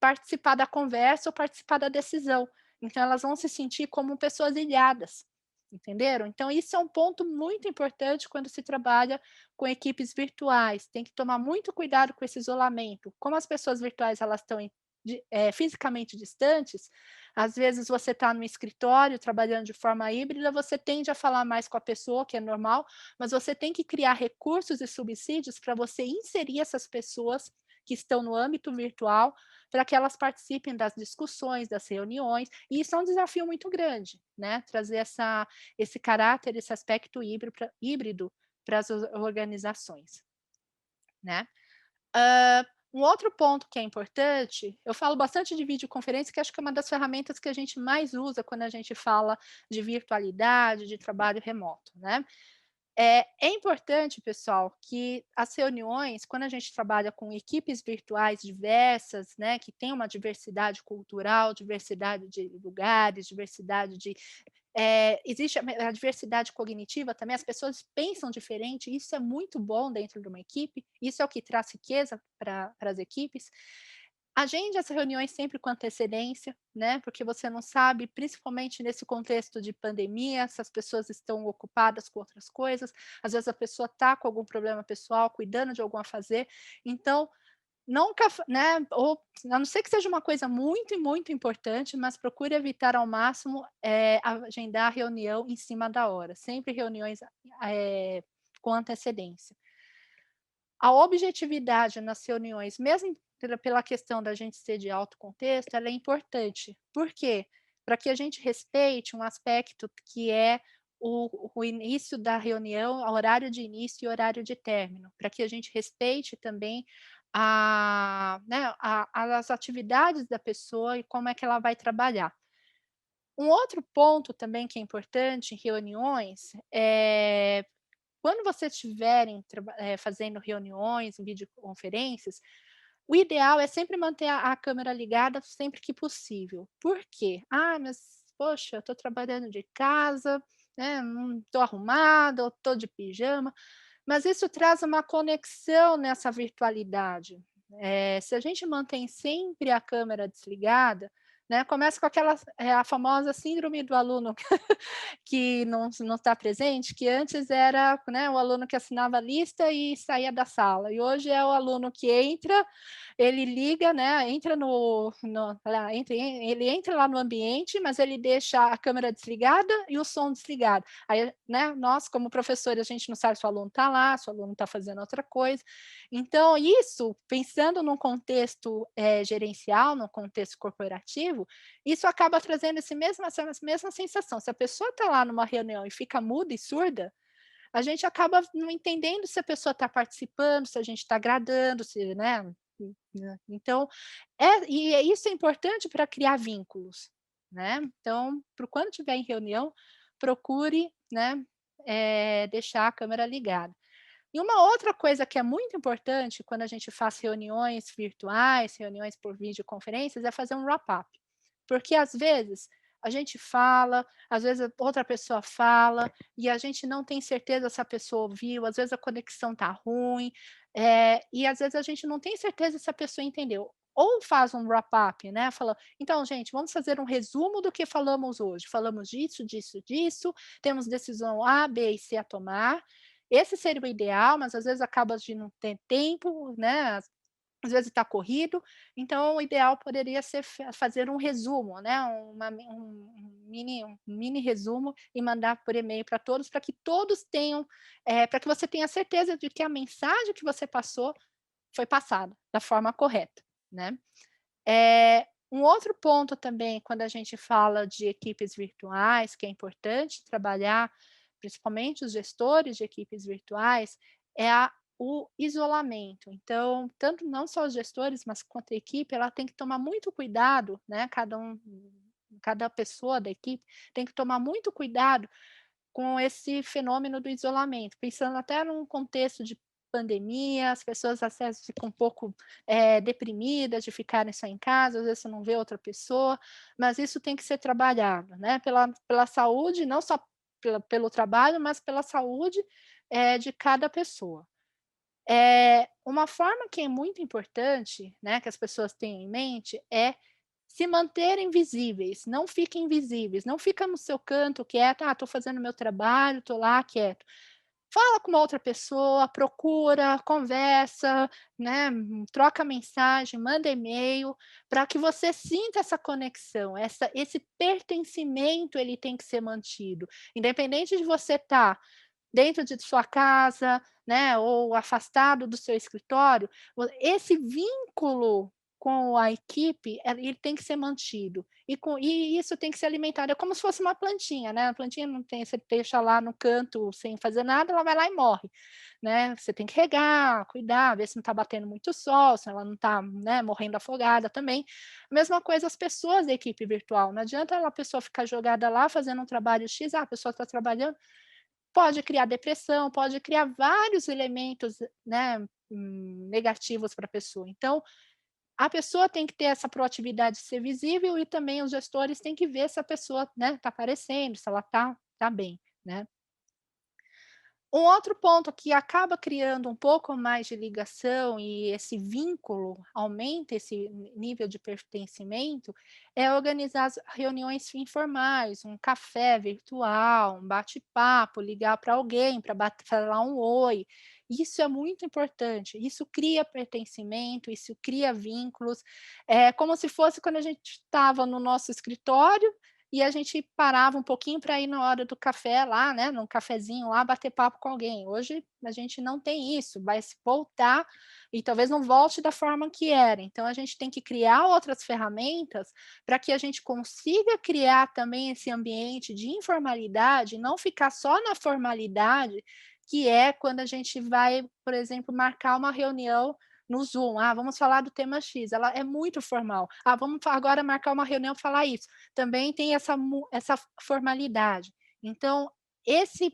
participar da conversa ou participar da decisão. Então elas vão se sentir como pessoas ilhadas, entenderam? Então isso é um ponto muito importante quando se trabalha com equipes virtuais, tem que tomar muito cuidado com esse isolamento. Como as pessoas virtuais, elas estão fisicamente distantes, às vezes você está no escritório trabalhando de forma híbrida, você tende a falar mais com a pessoa, que é normal, mas você tem que criar recursos e subsídios para você inserir essas pessoas que estão no âmbito virtual, para que elas participem das discussões, das reuniões, e isso é um desafio muito grande, né, trazer esse caráter, esse aspecto híbrido para as organizações, né. Um outro ponto que é importante, eu falo bastante de videoconferência, que acho que é uma das ferramentas que a gente mais usa quando a gente fala de virtualidade, de trabalho remoto, né. É importante, pessoal, que as reuniões, quando a gente trabalha com equipes virtuais diversas, né, que tem uma diversidade cultural, diversidade de lugares, diversidade de existe a diversidade cognitiva também, as pessoas pensam diferente, isso é muito bom dentro de uma equipe, isso é o que traz riqueza para as equipes. Agende as reuniões sempre com antecedência, né, porque você não sabe, principalmente nesse contexto de pandemia, se as pessoas estão ocupadas com outras coisas, às vezes a pessoa está com algum problema pessoal, cuidando de algum afazer, então nunca, né, ou a não ser que seja uma coisa muito, muito importante, mas procure evitar ao máximo, agendar reunião em cima da hora, sempre reuniões, com antecedência. A objetividade nas reuniões, mesmo pela questão da gente ser de alto contexto, ela é importante. Por quê? Para que a gente respeite um aspecto que é o início da reunião, o horário de início e horário de término, para que a gente respeite também né, as atividades da pessoa e como é que ela vai trabalhar. Um outro ponto também que é importante em reuniões, quando vocês estiverem fazendo reuniões, videoconferências, o ideal é sempre manter a câmera ligada sempre que possível. Por quê? "Ah, mas poxa, eu estou trabalhando de casa, né, não estou arrumada, eu estou de pijama", mas isso traz uma conexão nessa virtualidade. Se a gente mantém sempre a câmera desligada, né, começa com aquela, a famosa síndrome do aluno que não está presente, que antes era, né, o aluno que assinava a lista e saía da sala, e hoje é o aluno que entra, ele liga, né, entra lá, ele entra lá no ambiente, mas ele deixa a câmera desligada e o som desligado. Aí, né, nós como professores, a gente não sabe se o aluno está lá, se o aluno está fazendo outra coisa. Então isso, pensando num contexto, gerencial, num contexto corporativo, isso acaba trazendo essa mesma sensação. Se a pessoa está lá numa reunião e fica muda e surda, a gente acaba não entendendo se a pessoa está participando, se a gente está agradando, se, né? Então, isso é importante para criar vínculos, né? Então, quando estiver em reunião, procure, né, deixar a câmera ligada. E uma outra coisa que é muito importante quando a gente faz reuniões virtuais, reuniões por videoconferências, é fazer um wrap-up. Porque às vezes a gente fala, às vezes outra pessoa fala, e a gente não tem certeza se a pessoa ouviu, às vezes a conexão está ruim, e às vezes a gente não tem certeza se a pessoa entendeu. Ou faz um wrap-up, né? Fala, então, gente, vamos fazer um resumo do que falamos hoje. Falamos disso, disso, disso, temos decisão A, B e C a tomar. Esse seria o ideal, mas às vezes acaba de não ter tempo, né? Às vezes está corrido, então o ideal poderia ser fazer um resumo, né, um mini resumo e mandar por e-mail para todos tenham, para que você tenha certeza de que a mensagem que você passou foi passada da forma correta, né. Um outro ponto também, quando a gente fala de equipes virtuais, que é importante trabalhar, principalmente os gestores de equipes virtuais, é o isolamento. Então, tanto não só os gestores, mas quanto a equipe, ela tem que tomar muito cuidado, né? Cada pessoa da equipe tem que tomar muito cuidado com esse fenômeno do isolamento, pensando até num contexto de pandemia, as pessoas às vezes ficam um pouco, deprimidas de ficarem só em casa, às vezes você não vê outra pessoa, mas isso tem que ser trabalhado, né, pela saúde, não só pelo trabalho, mas pela saúde, de cada pessoa. Uma forma que é muito importante, né, que as pessoas tenham em mente, é se manterem visíveis, não fiquem invisíveis, não fica no seu canto quieto, "Ah, estou fazendo meu trabalho, estou lá quieto". Fala com uma outra pessoa, procura, conversa, né, troca mensagem, manda e-mail, para que você sinta essa conexão, esse pertencimento ele tem que ser mantido. Independente de você estar dentro de sua casa, né, ou afastado do seu escritório, esse vínculo com a equipe, ele tem que ser mantido. E isso tem que ser alimentado. É como se fosse uma plantinha, né? A plantinha não tem, você deixa lá no canto sem fazer nada, ela vai lá e morre, né? Você tem que regar, cuidar, ver se não está batendo muito sol, se ela não está, né, morrendo afogada também. A mesma coisa as pessoas da equipe virtual. Não adianta a pessoa ficar jogada lá fazendo um trabalho X, a pessoa está trabalhando, pode criar depressão, pode criar vários elementos, né, negativos para a pessoa. Então, a pessoa tem que ter essa proatividade de ser visível e também os gestores têm que ver se a pessoa, né, está aparecendo, se ela tá bem, né. Um outro ponto que acaba criando um pouco mais de ligação e esse vínculo aumenta esse nível de pertencimento, é organizar as reuniões informais, um café virtual, um bate-papo, ligar para alguém para falar um oi. Isso é muito importante, isso cria pertencimento, isso cria vínculos. É como se fosse quando a gente estava no nosso escritório e a gente parava um pouquinho para ir na hora do café lá, né, num cafezinho lá, bater papo com alguém. Hoje a gente não tem isso, vai se voltar e talvez não volte da forma que era. Então a gente tem que criar outras ferramentas para que a gente consiga criar também esse ambiente de informalidade, não ficar só na formalidade, que é quando a gente vai, por exemplo, marcar uma reunião no Zoom. Ah, vamos falar do tema X, ela é muito formal. Ah, vamos agora marcar uma reunião para falar isso. Também tem essa formalidade. Então, esse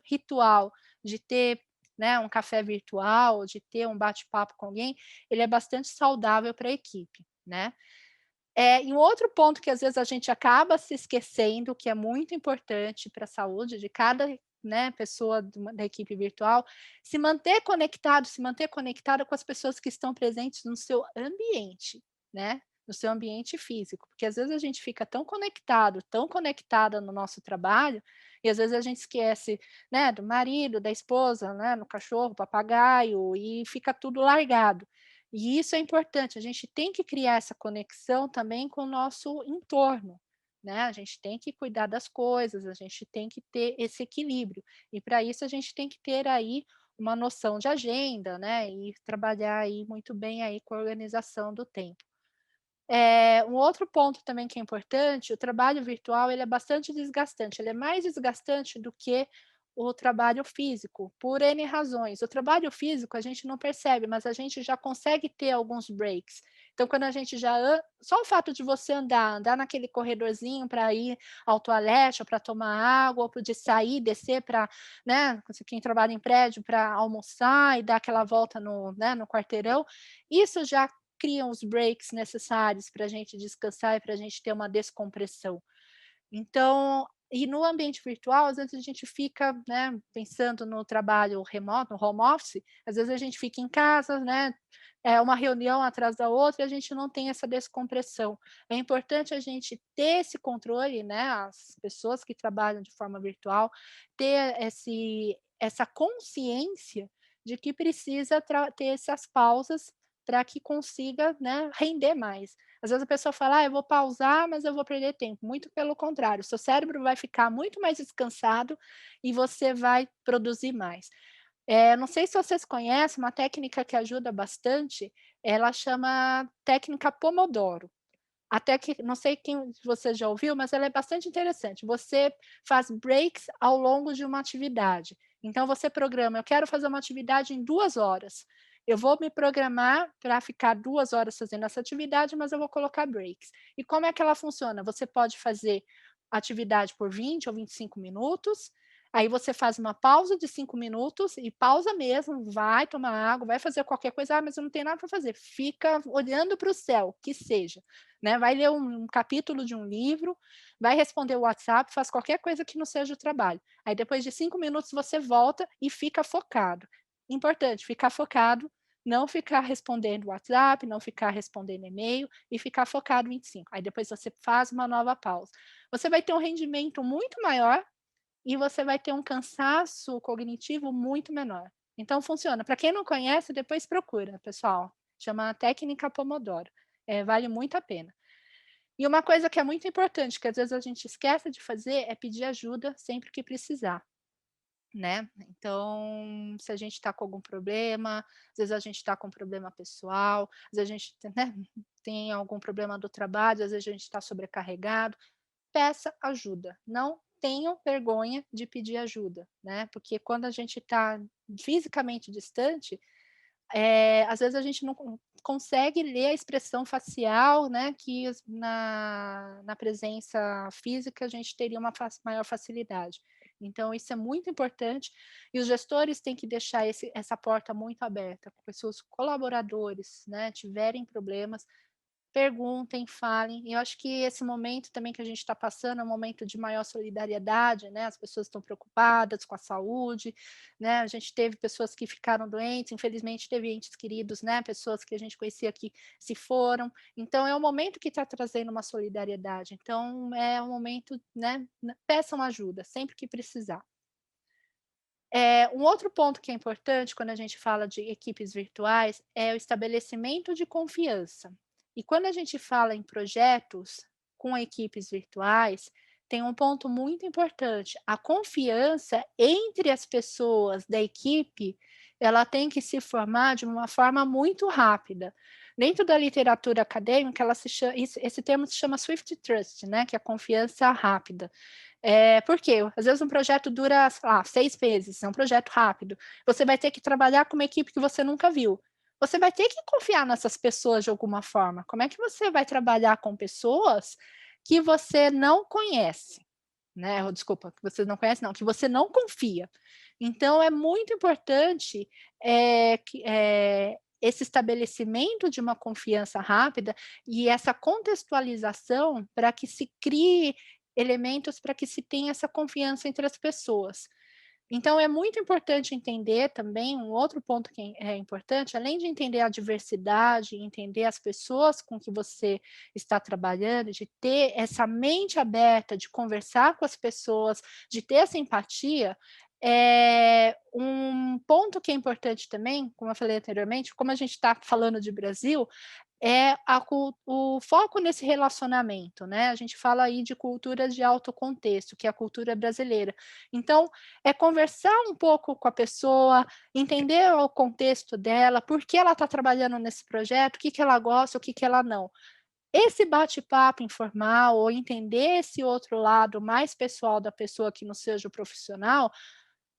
ritual de ter, né, um café virtual, de ter um bate-papo com alguém, ele é bastante saudável para a equipe, né. E um outro ponto que às vezes a gente acaba se esquecendo, que é muito importante para a saúde de cada, né, pessoa da equipe virtual, se manter conectado com as pessoas que estão presentes no seu ambiente, né, no seu ambiente físico, porque às vezes a gente fica tão conectado, tão conectada no nosso trabalho, e às vezes a gente esquece, né, do marido, da esposa, né, no cachorro, papagaio, e fica tudo largado. E isso é importante, a gente tem que criar essa conexão também com o nosso entorno, né, a gente tem que cuidar das coisas, a gente tem que ter esse equilíbrio, e para isso a gente tem que ter aí uma noção de agenda, né, e trabalhar aí muito bem aí com a organização do tempo. Um outro ponto também que é importante, o trabalho virtual ele é bastante desgastante, ele é mais desgastante do que o trabalho físico, por N razões. O trabalho físico a gente não percebe, mas a gente já consegue ter alguns breaks. Então, quando a gente só o fato de você andar naquele corredorzinho para ir ao toalete, ou para tomar água, ou de sair, descer para, né, quem trabalha em prédio, para almoçar e dar aquela volta no, né, no quarteirão, isso já criam os breaks necessários para a gente descansar e para a gente ter uma descompressão. Então, e no ambiente virtual, às vezes a gente fica, né, pensando no trabalho remoto, no home office, às vezes a gente fica em casa, né, é uma reunião atrás da outra e a gente não tem essa descompressão. É importante a gente ter esse controle, né, as pessoas que trabalham de forma virtual, ter essa consciência de que precisa ter essas pausas para que consiga, né, render mais. Às vezes a pessoa fala: "Ah, eu vou pausar, mas eu vou perder tempo". Muito pelo contrário, seu cérebro vai ficar muito mais descansado e você vai produzir mais. Não sei se vocês conhecem uma técnica que ajuda bastante, ela chama técnica Pomodoro. Até que não sei quem de vocês já ouviu, mas ela é bastante interessante. Você faz breaks ao longo de uma atividade. Então você programa: "Eu quero fazer uma atividade em 2 horas. Eu vou me programar para ficar 2 horas fazendo essa atividade, mas eu vou colocar breaks". E como é que ela funciona? Você pode fazer atividade por 20 ou 25 minutos, aí você faz uma pausa de 5 minutos e pausa mesmo, vai tomar água, vai fazer qualquer coisa: "Ah, mas eu não tenho nada para fazer". Fica olhando para o céu, que seja, né, vai ler um capítulo de um livro, vai responder o WhatsApp, faz qualquer coisa que não seja o trabalho. Aí depois de 5 minutos você volta e fica focado. Importante, ficar focado, não ficar respondendo WhatsApp, não ficar respondendo e-mail e ficar focado 25. Aí depois você faz uma nova pausa. Você vai ter um rendimento muito maior e você vai ter um cansaço cognitivo muito menor. Então funciona. Para quem não conhece, depois procura, pessoal. Chama técnica Pomodoro. Vale muito a pena. E uma coisa que é muito importante, que às vezes a gente esquece de fazer, é pedir ajuda sempre que precisar. né? Então, se a gente está com algum problema, às vezes a gente está com um problema pessoal, às vezes a gente, né, tem algum problema do trabalho, às vezes a gente está sobrecarregado, peça ajuda. Não tenham vergonha de pedir ajuda, né? Porque quando a gente está fisicamente distante, às vezes a gente não consegue ler a expressão facial, né, que na presença física a gente teria uma maior facilidade. Então isso é muito importante e os gestores têm que deixar essa porta muito aberta, porque se os colaboradores, né, tiverem problemas, perguntem, falem. E eu acho que esse momento também que a gente está passando é um momento de maior solidariedade, né? As pessoas estão preocupadas com a saúde, né? A gente teve pessoas que ficaram doentes, infelizmente teve entes queridos, né? Pessoas que a gente conhecia que se foram. Então é um momento que está trazendo uma solidariedade. Então é um momento, né? Peçam ajuda sempre que precisar. Um outro ponto que é importante quando a gente fala de equipes virtuais é o estabelecimento de confiança. E quando a gente fala em projetos com equipes virtuais, tem um ponto muito importante. A confiança entre as pessoas da equipe, ela tem que se formar de uma forma muito rápida. Dentro da literatura acadêmica, esse termo se chama Swift Trust, né, que é a confiança rápida. Por quê? Às vezes um projeto dura, sei lá, 6 meses, é um projeto rápido. Você vai ter que trabalhar com uma equipe que você nunca viu. Você vai ter que confiar nessas pessoas de alguma forma. Como é que você vai trabalhar com pessoas que você não conhece, né? Ou desculpa, que você não conhece não, que você não confia. Então é muito importante, esse estabelecimento de uma confiança rápida e essa contextualização para que se crie elementos para que se tenha essa confiança entre as pessoas. Então é muito importante entender também, um outro ponto que é importante, além de entender a diversidade, entender as pessoas com que você está trabalhando, de ter essa mente aberta, de conversar com as pessoas, de ter essa empatia, um ponto que é importante também, como eu falei anteriormente, como a gente está falando de Brasil, o foco nesse relacionamento, né, a gente fala aí de culturas de alto contexto, que é a cultura brasileira. Então, é conversar um pouco com a pessoa, entender o contexto dela, por que ela está trabalhando nesse projeto, o que que ela gosta, o que que ela não. Esse bate-papo informal ou entender esse outro lado mais pessoal da pessoa que não seja o profissional,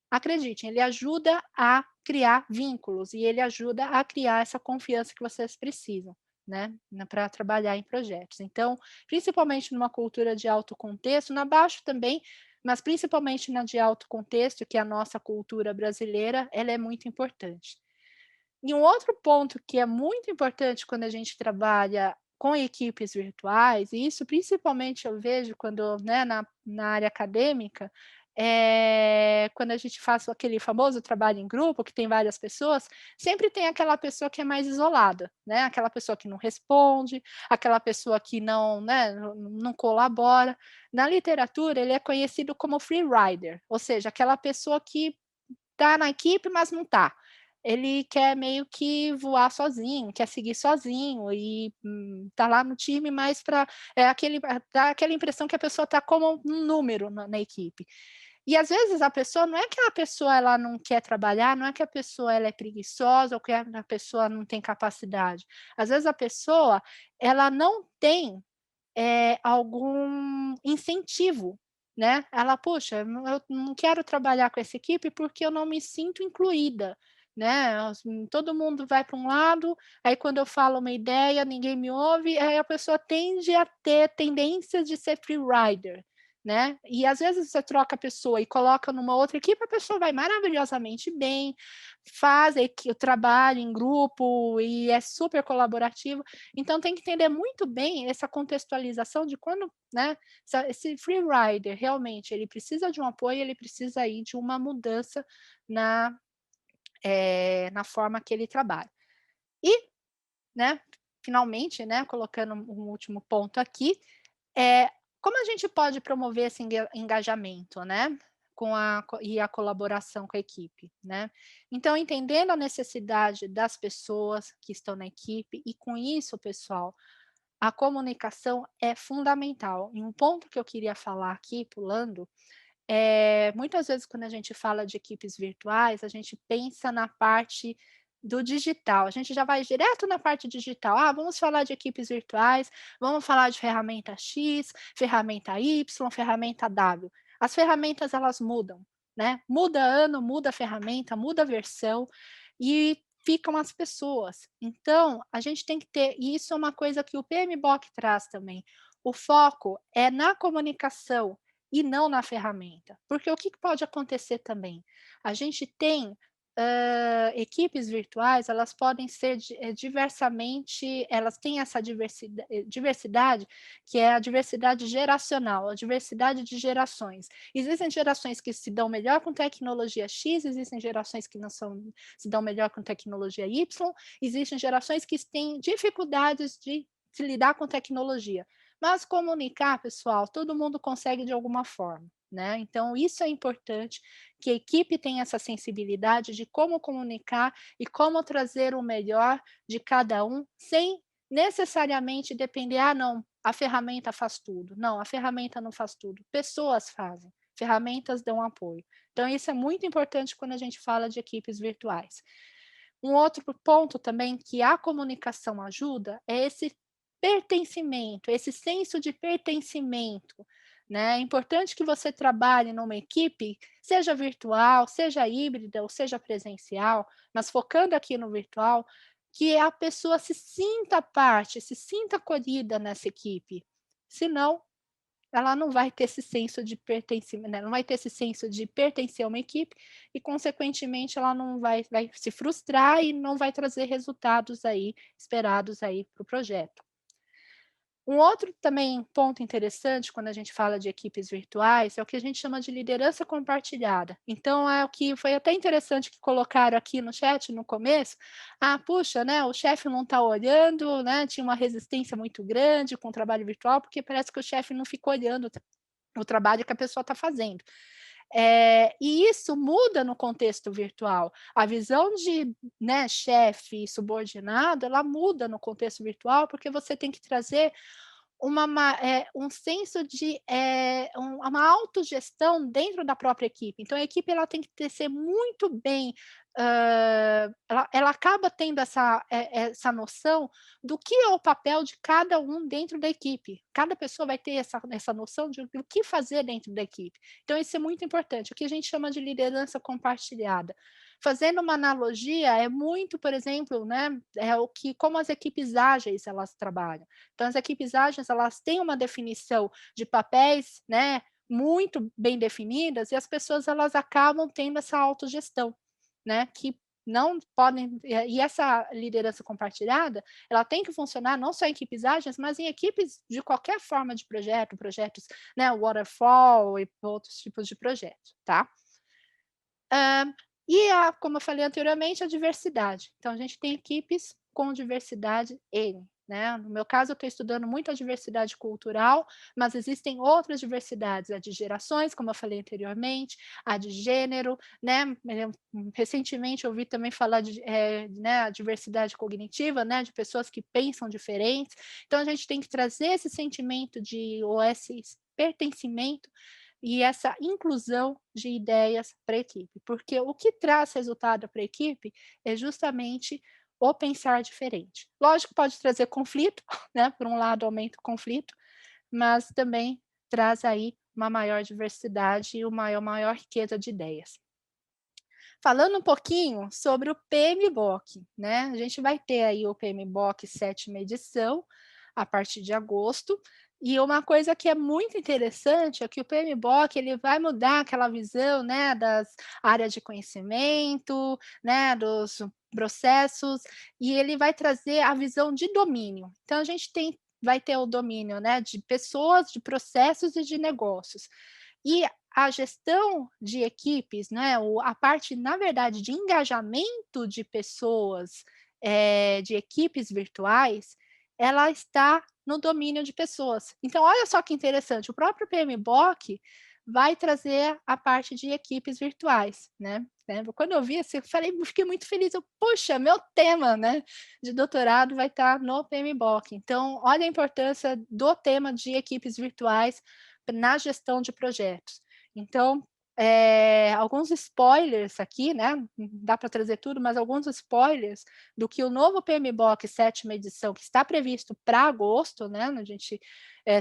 acreditem, ele ajuda a criar vínculos e ele ajuda a criar essa confiança que vocês precisam, né, para trabalhar em projetos. Então, principalmente numa cultura de alto contexto, na baixo também, mas principalmente na de alto contexto, que é a nossa cultura brasileira, ela é muito importante. E um outro ponto que é muito importante quando a gente trabalha com equipes virtuais, e isso principalmente eu vejo quando, né, na área acadêmica, quando a gente faz aquele famoso trabalho em grupo, que tem várias pessoas, sempre tem aquela pessoa que é mais isolada, né, aquela pessoa que não responde, aquela pessoa que não, né, não colabora. Na literatura, ele é conhecido como free rider, ou seja, aquela pessoa que está na equipe, mas não está. Ele quer meio que voar sozinho, quer seguir sozinho e, tá lá no time, mas para dá aquela impressão que a pessoa está como um número na equipe. E às vezes a pessoa não é que a pessoa ela não quer trabalhar, não é que a pessoa ela é preguiçosa ou que a pessoa não tem capacidade. Às vezes a pessoa, ela não tem, algum incentivo, né. Ela: "Puxa, eu não quero trabalhar com essa equipe porque eu não me sinto incluída", né. Todo mundo vai para um lado, aí quando eu falo uma ideia ninguém me ouve, aí a pessoa tende a ter tendências de ser free rider, né. E às vezes você troca a pessoa e coloca numa outra equipe, a pessoa vai maravilhosamente bem, faz o trabalho em grupo e é super colaborativo. Então tem que entender muito bem essa contextualização de quando, né, esse free rider realmente ele precisa de um apoio, ele precisa aí de uma mudança na, na forma que ele trabalha. E, né, finalmente, né, colocando um último ponto aqui, como a gente pode promover esse engajamento, né, e a colaboração com a equipe, né? Então, entendendo a necessidade das pessoas que estão na equipe e com isso, pessoal, a comunicação é fundamental. E um ponto que eu queria falar aqui, pulando, muitas vezes quando a gente fala de equipes virtuais, a gente pensa na parte do digital, a gente já vai direto na parte digital. Ah, vamos falar de equipes virtuais, vamos falar de ferramenta X, ferramenta Y, ferramenta W. As ferramentas elas mudam, né? Muda ano, muda a ferramenta, muda a versão e ficam as pessoas. Então, a gente tem que ter, e isso é uma coisa que o PMBOK traz também. O foco é na comunicação e não na ferramenta. Porque o que pode acontecer também? A gente tem equipes virtuais, elas podem ser diversamente, elas têm essa diversidade, que é a diversidade geracional, a diversidade de gerações. Existem gerações que se dão melhor com tecnologia X, existem gerações que não se dão melhor com tecnologia Y, existem gerações que têm dificuldades de se lidar com tecnologia. Mas comunicar, pessoal, todo mundo consegue de alguma forma, né? Então, isso é importante, que a equipe tenha essa sensibilidade de como comunicar e como trazer o melhor de cada um, sem necessariamente depender, ah, não, a ferramenta faz tudo. Não, a ferramenta não faz tudo. Pessoas fazem, ferramentas dão apoio. Então, isso é muito importante quando a gente fala de equipes virtuais. Um outro ponto também que a comunicação ajuda é esse pertencimento, esse senso de pertencimento, né? É importante que você trabalhe numa equipe, seja virtual, seja híbrida ou seja presencial, mas focando aqui no virtual, que a pessoa se sinta parte, se sinta acolhida nessa equipe. Senão, ela não vai ter esse senso de pertencimento, né, não vai ter esse senso de pertencer a uma equipe e, consequentemente, ela não vai se frustrar e não vai trazer resultados aí esperados aí para o projeto. Um outro também ponto interessante quando a gente fala de equipes virtuais é o que a gente chama de liderança compartilhada. Então é o que foi até interessante que colocaram aqui no chat no começo. Ah, puxa, né, o chefe não está olhando, né, tinha uma resistência muito grande com o trabalho virtual, porque parece que o chefe não fica olhando o trabalho que a pessoa está fazendo. E isso muda no contexto virtual. A visão de, né, chefe subordinado, ela muda no contexto virtual, porque você tem que trazer um senso de uma autogestão dentro da própria equipe. Então, a equipe ela tem que ser muito bem, ela acaba tendo essa noção do que é o papel de cada um dentro da equipe. Cada pessoa vai ter essa noção de o que fazer dentro da equipe. Então, isso é muito importante, o que a gente chama de liderança compartilhada. Fazendo uma analogia, é muito, por exemplo, né, como as equipes ágeis elas trabalham. Então, as equipes ágeis, elas têm uma definição de papéis, né, muito bem definidas, e as pessoas elas acabam tendo essa autogestão, né, que não podem, e essa liderança compartilhada, ela tem que funcionar não só em equipes ágeis, mas em equipes de qualquer forma de projetos, né, waterfall e outros tipos de projetos, tá? Como eu falei anteriormente, a diversidade. Então, a gente tem equipes com diversidade N, né? No meu caso, eu estou estudando muito a diversidade cultural, mas existem outras diversidades, a de gerações, como eu falei anteriormente, a de gênero, né? Recentemente eu ouvi também falar de né, a diversidade cognitiva, né? De pessoas que pensam diferentes. Então, a gente tem que trazer esse sentimento ou esse pertencimento e essa inclusão de ideias para a equipe, porque o que traz resultado para a equipe é justamente o pensar diferente. Lógico, pode trazer conflito, né? Por um lado, aumenta o conflito, mas também traz aí uma maior diversidade e uma maior riqueza de ideias. Falando um pouquinho sobre o PMBOK, né? A gente vai ter aí o PMBOK 7ª edição, a partir de agosto, e uma coisa que é muito interessante é que o PMBOK ele vai mudar aquela visão, né, das áreas de conhecimento, né, dos processos, e ele vai trazer a visão de domínio. Então a gente vai ter o domínio, né, de pessoas, de processos e de negócios. E a gestão de equipes, né, a parte, na verdade, de engajamento de pessoas, de equipes virtuais, ela está no domínio de pessoas. Então, olha só que interessante, o próprio PMBOK vai trazer a parte de equipes virtuais, né? Quando eu vi assim, eu fiquei muito feliz. Poxa, meu tema, né, de doutorado vai estar no PMBOK. Então, olha a importância do tema de equipes virtuais na gestão de projetos. Então, alguns spoilers aqui, né? Não dá para trazer tudo, mas alguns spoilers do que o novo PMBOK 7ª edição, que está previsto para agosto, né? A gente,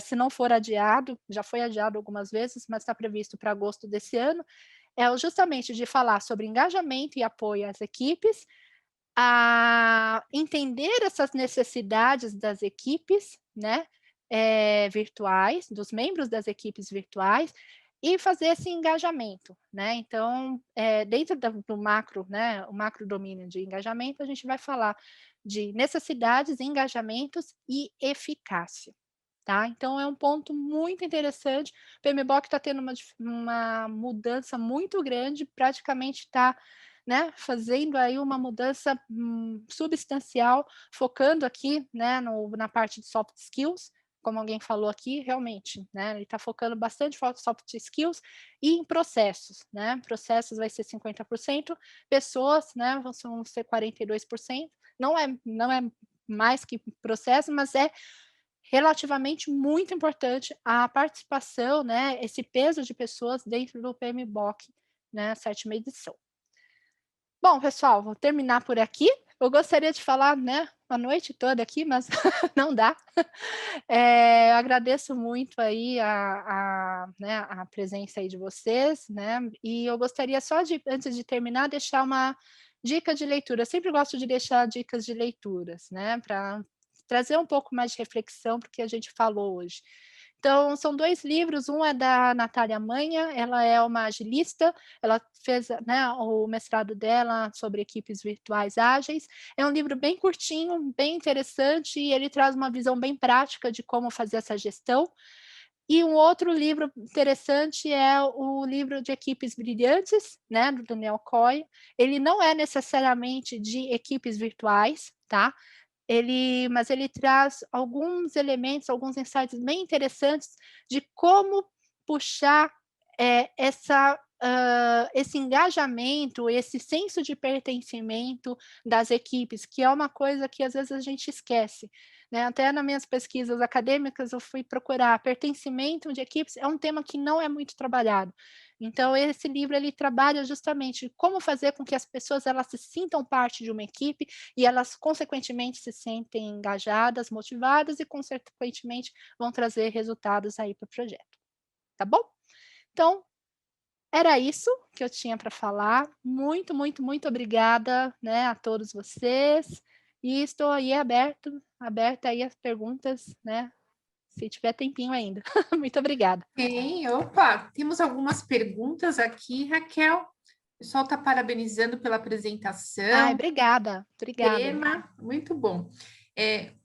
se não for adiado, já foi adiado algumas vezes, mas está previsto para agosto desse ano, é justamente de falar sobre engajamento e apoio às equipes, a entender essas necessidades das equipes, né? Virtuais, dos membros das equipes virtuais, e fazer esse engajamento, né? Então, dentro do macro, né, o macro domínio de engajamento, a gente vai falar de necessidades, engajamentos e eficácia, tá? Então, é um ponto muito interessante. O PMBOK está tendo uma mudança muito grande, praticamente está, né, fazendo aí uma mudança substancial, focando aqui, né, na parte de soft skills, como alguém falou aqui, realmente, né, ele está focando bastante em soft skills e em processos, né, processos vai ser 50%, pessoas, né, vão ser 42%, não é mais que processo, mas é relativamente muito importante a participação, né, esse peso de pessoas dentro do PMBOK, né, 7ª edição. Bom, pessoal, vou terminar por aqui. Eu gostaria de falar, né, a noite toda aqui, mas não dá. Agradeço muito aí né, a presença aí de vocês, né, e eu gostaria só de, antes de terminar, deixar uma dica de leitura. Eu sempre gosto de deixar dicas de leituras, né, para trazer um pouco mais de reflexão para o que a gente falou hoje. Então, são 2 livros, um é da Natália Manha, ela é uma agilista, ela fez, né, o mestrado dela sobre equipes virtuais ágeis, é um livro bem curtinho, bem interessante, e ele traz uma visão bem prática de como fazer essa gestão. E um outro livro interessante é o livro de Equipes Brilhantes, né, do Daniel Coyle. Ele não é necessariamente de equipes virtuais, tá? Mas ele traz alguns elementos, alguns insights bem interessantes de como puxar esse engajamento, esse senso de pertencimento das equipes, que é uma coisa que às vezes a gente esquece, né? Até nas minhas pesquisas acadêmicas eu fui procurar pertencimento de equipes, é um tema que não é muito trabalhado. Então, esse livro ele trabalha justamente como fazer com que as pessoas elas se sintam parte de uma equipe e elas, consequentemente, se sentem engajadas, motivadas e, consequentemente, vão trazer resultados aí para o projeto. Tá bom? Então, era isso que eu tinha para falar. Muito, muito, muito obrigada, né, a todos vocês. E estou aí aberta aí as perguntas, né, se tiver tempinho ainda. Muito obrigada. Opa, temos algumas perguntas aqui, Raquel. O pessoal está parabenizando pela apresentação. Obrigada. Tema, muito bom.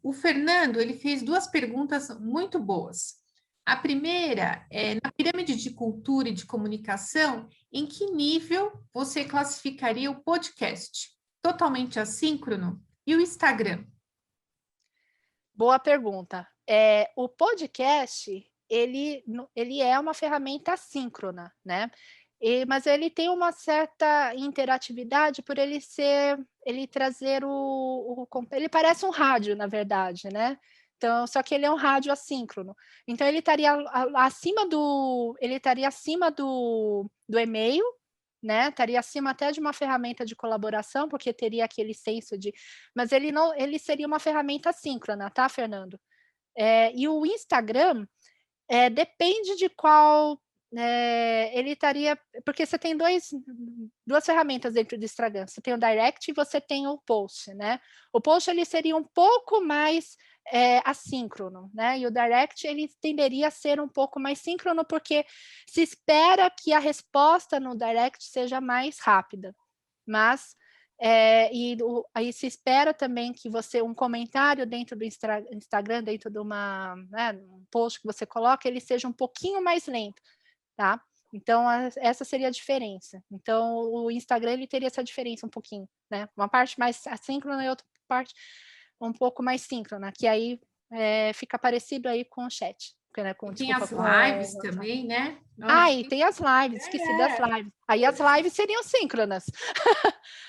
O Fernando, ele fez 2 perguntas muito boas. A primeira é, na pirâmide de cultura e de comunicação, em que nível você classificaria o podcast? Totalmente assíncrono? E o Instagram? Boa pergunta. O podcast, ele é uma ferramenta assíncrona, né? Mas ele tem uma certa interatividade por ele trazer ele parece um rádio, na verdade, né? Então, só que ele é um rádio assíncrono. Então, ele estaria acima do e-mail, né? Estaria acima até de uma ferramenta de colaboração, porque teria aquele senso de... Mas ele seria uma ferramenta assíncrona, tá, Fernando? E o Instagram, depende de qual... ele estaria... Porque você tem 2 ferramentas dentro do Instagram. Você tem o Direct e você tem o Post, né? O Post, ele seria um pouco mais assíncrono, né? E o Direct, ele tenderia a ser um pouco mais síncrono, porque se espera que a resposta no Direct seja mais rápida. Mas... aí se espera também que um comentário dentro do Instagram, dentro de um post que você coloca, ele seja um pouquinho mais lento, tá? Então, essa seria a diferença. Então, o Instagram, ele teria essa diferença um pouquinho, né? Uma parte mais assíncrona e outra parte um pouco mais síncrona, que aí fica parecido aí com o chat. Né? Tem as lives também, né? E tem as lives, esqueci das lives. Aí as lives seriam síncronas.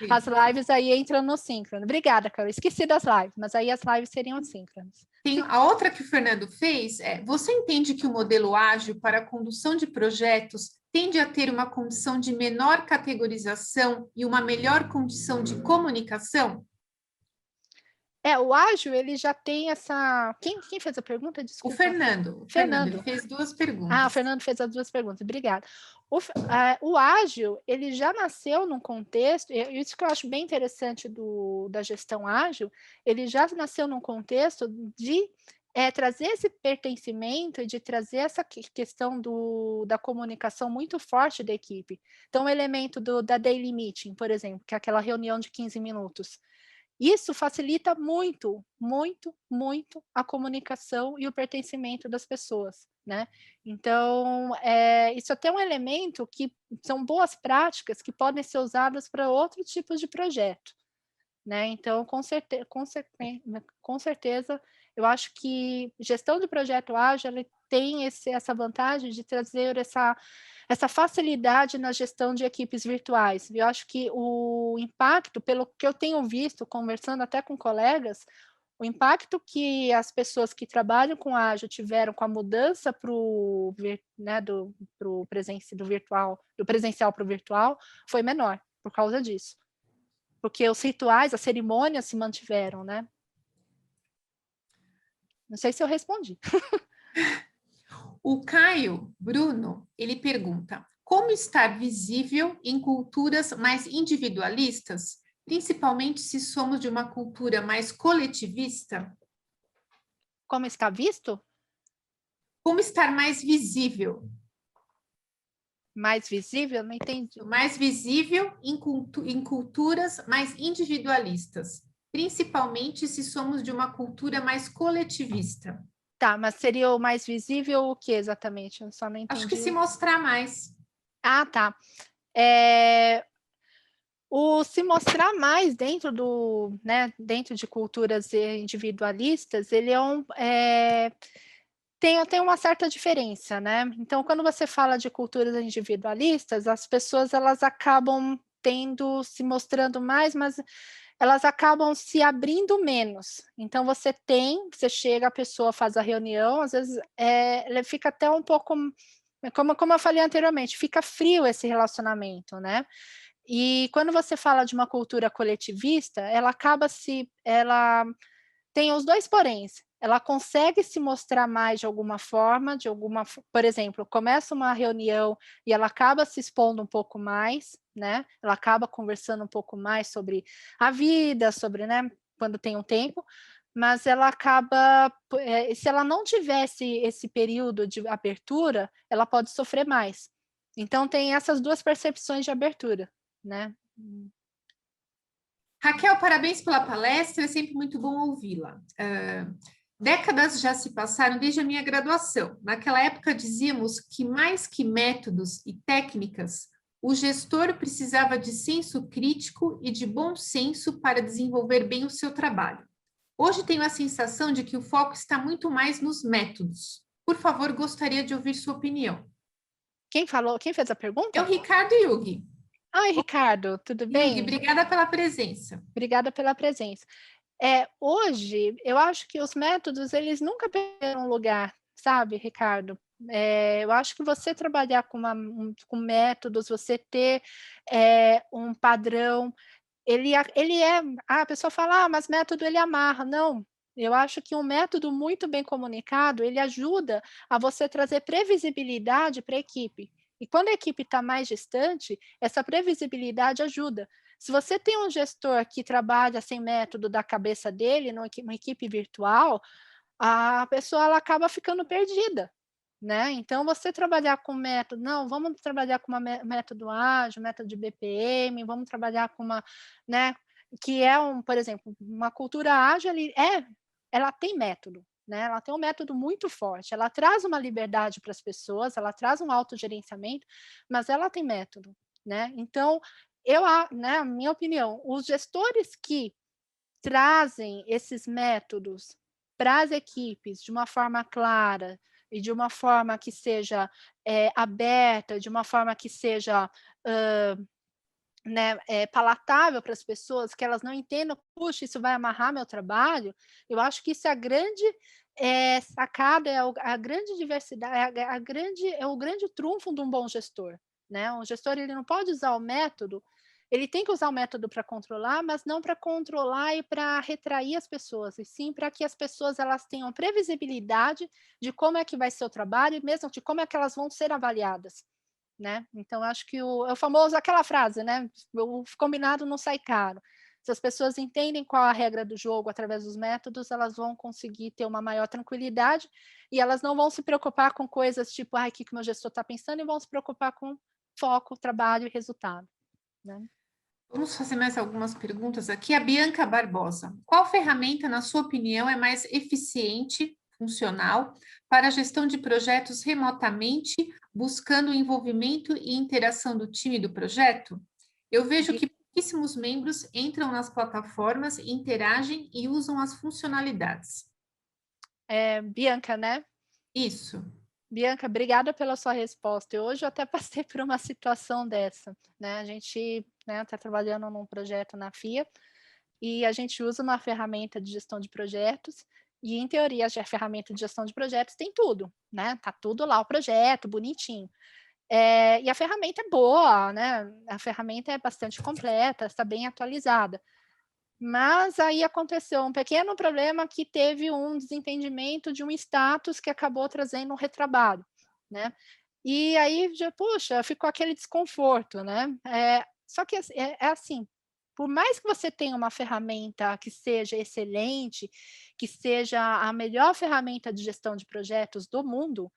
As lives aí entram no síncrono. Obrigada, Carol. Esqueci das lives, mas aí as lives seriam síncronas. Tem a outra que o Fernando fez, você entende que o modelo ágil para a condução de projetos tende a ter uma condição de menor categorização e uma melhor condição de comunicação? O ágil, ele já tem essa... Quem fez a pergunta? O Desculpa. Fernando, ele fez 2 perguntas. O Fernando fez as 2 perguntas, obrigada. O ágil, ele já nasceu num contexto, isso que eu acho bem interessante da gestão ágil, ele já nasceu num contexto de trazer esse pertencimento e de trazer essa questão da comunicação muito forte da equipe. Então, o elemento da daily meeting, por exemplo, que é aquela reunião de 15 minutos, isso facilita muito, muito, muito a comunicação e o pertencimento das pessoas, né? Então, isso até é um elemento que são boas práticas que podem ser usadas para outros tipos de projeto, né? Então, com certeza, eu acho que gestão de projeto ágil tem essa vantagem de trazer essa facilidade na gestão de equipes virtuais. Eu acho que o impacto, pelo que eu tenho visto, conversando até com colegas, o impacto que as pessoas que trabalham com ágil tiveram com a mudança do presencial para o virtual foi menor, por causa disso. Porque os rituais, as cerimônias se mantiveram, né? Não sei se eu respondi. O Caio Bruno, ele pergunta: como estar visível em culturas mais individualistas, principalmente se somos de uma cultura mais coletivista? Como está visto? Como estar mais visível? Mais visível? Não entendi. Mais visível em culturas mais individualistas, principalmente se somos de uma cultura mais coletivista. Tá, mas seria o mais visível o que exatamente? Eu só não entendi. Acho que se mostrar mais. Ah, tá. O se mostrar mais dentro dentro de culturas individualistas, ele tem uma certa diferença, né? Então, quando você fala de culturas individualistas, as pessoas elas acabam se mostrando mais, mas elas acabam se abrindo menos. Então, você chega, a pessoa faz a reunião, às vezes ele fica até um pouco, como eu falei anteriormente, fica frio esse relacionamento, né? E quando você fala de uma cultura coletivista, ela tem os 2 poréns. Ela consegue se mostrar mais de alguma forma, por exemplo, começa uma reunião e ela acaba se expondo um pouco mais, né? Ela acaba conversando um pouco mais sobre a vida, sobre, né, quando tem um tempo, mas ela acaba, se ela não tivesse esse período de abertura, ela pode sofrer mais. Então tem essas 2 percepções de abertura, né? Raquel, parabéns pela palestra, é sempre muito bom ouvi-la. Décadas já se passaram desde a minha graduação. Naquela época dizíamos que mais que métodos e técnicas, o gestor precisava de senso crítico e de bom senso para desenvolver bem o seu trabalho. Hoje tenho a sensação de que o foco está muito mais nos métodos. Por favor, gostaria de ouvir sua opinião. Quem fez a pergunta? É o Ricardo Yugi. Oi, Ricardo, tudo bem? Yugi, obrigada pela presença. Obrigada pela presença. Hoje, eu acho que os métodos, eles nunca perderam lugar, sabe, Ricardo? Eu acho que você trabalhar com métodos, você ter um padrão, a pessoa fala, mas método ele amarra. Não, eu acho que um método muito bem comunicado, ele ajuda a você trazer previsibilidade para a equipe. E quando a equipe está mais distante, essa previsibilidade ajuda. Se você tem um gestor que trabalha sem método da cabeça dele, numa equipe virtual, a pessoa ela acaba ficando perdida, né? Então, você trabalhar com método, não, vamos trabalhar com método ágil, método de BPM, vamos trabalhar com né, que por exemplo, uma cultura ágil, ela tem método, né? Ela tem um método muito forte, ela traz uma liberdade para as pessoas, ela traz um autogerenciamento, mas ela tem método, né? Então, a minha opinião, os gestores que trazem esses métodos para as equipes de uma forma clara e de uma forma que seja aberta, de uma forma que seja palatável para as pessoas, que elas não entendam, puxa, isso vai amarrar meu trabalho, eu acho que isso é a grande sacada, a grande diversidade, é o grande trunfo de um bom gestor, né. Um gestor, ele não pode usar o método, ele tem que usar o método para controlar, mas não para controlar e para retrair as pessoas, e sim para que as pessoas elas tenham previsibilidade de como é que vai ser o trabalho e mesmo de como é que elas vão ser avaliadas, né. Então acho que é o famoso, aquela frase, né, o combinado não sai caro. Se as pessoas entendem qual a regra do jogo através dos métodos, elas vão conseguir ter uma maior tranquilidade e elas não vão se preocupar com coisas tipo: "Ai, que o meu gestor está pensando", e vão se preocupar com foco, trabalho e resultado, né. Vamos fazer mais algumas perguntas aqui. A Bianca Barbosa. Qual ferramenta, na sua opinião, é mais eficiente, funcional, para a gestão de projetos remotamente, buscando o envolvimento e interação do time do projeto? Eu vejo que pouquíssimos membros entram nas plataformas, interagem e usam as funcionalidades. Bianca, né. Isso. Bianca, obrigada pela sua resposta. Hoje eu até passei por uma situação dessa, né, a gente, né, tá trabalhando num projeto na FIA, e a gente usa uma ferramenta de gestão de projetos, e em teoria a ferramenta de gestão de projetos tem tudo, né, tá tudo lá o projeto bonitinho. E a ferramenta é boa, né, a ferramenta é bastante completa, está bem atualizada. Mas aí aconteceu um pequeno problema que teve um desentendimento de um status que acabou trazendo um retrabalho, né. E aí já, puxa, ficou aquele desconforto, né. Só que é assim, por mais que você tenha uma ferramenta que seja excelente, que seja a melhor ferramenta de gestão de projetos do mundo,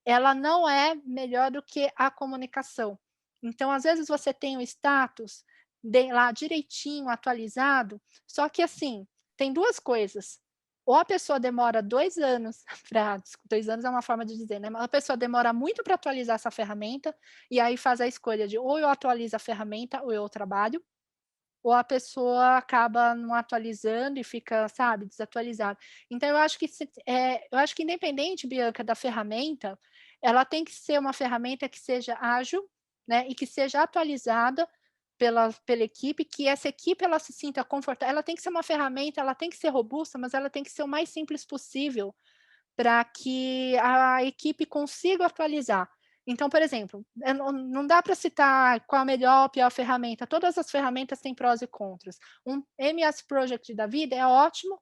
ela não é melhor do que a comunicação. Então, às vezes, você tem o status lá direitinho, atualizado, só que assim, tem 2 coisas, ou a pessoa demora 2 anos para 2 anos é uma forma de dizer, né, mas a pessoa demora muito para atualizar essa ferramenta, e aí faz a escolha de ou eu atualizo a ferramenta ou eu trabalho, ou a pessoa acaba não atualizando e fica, sabe, desatualizado. Então eu acho que independente, Bianca, da ferramenta, ela tem que ser uma ferramenta que seja ágil, né, e que seja atualizada pela equipe, que essa equipe ela se sinta confortável, ela tem que ser uma ferramenta, ela tem que ser robusta, mas ela tem que ser o mais simples possível, para que a equipe consiga atualizar. Então, por exemplo, não dá para citar qual a melhor ou pior ferramenta, todas as ferramentas têm prós e contras. Um MS Project da vida é ótimo,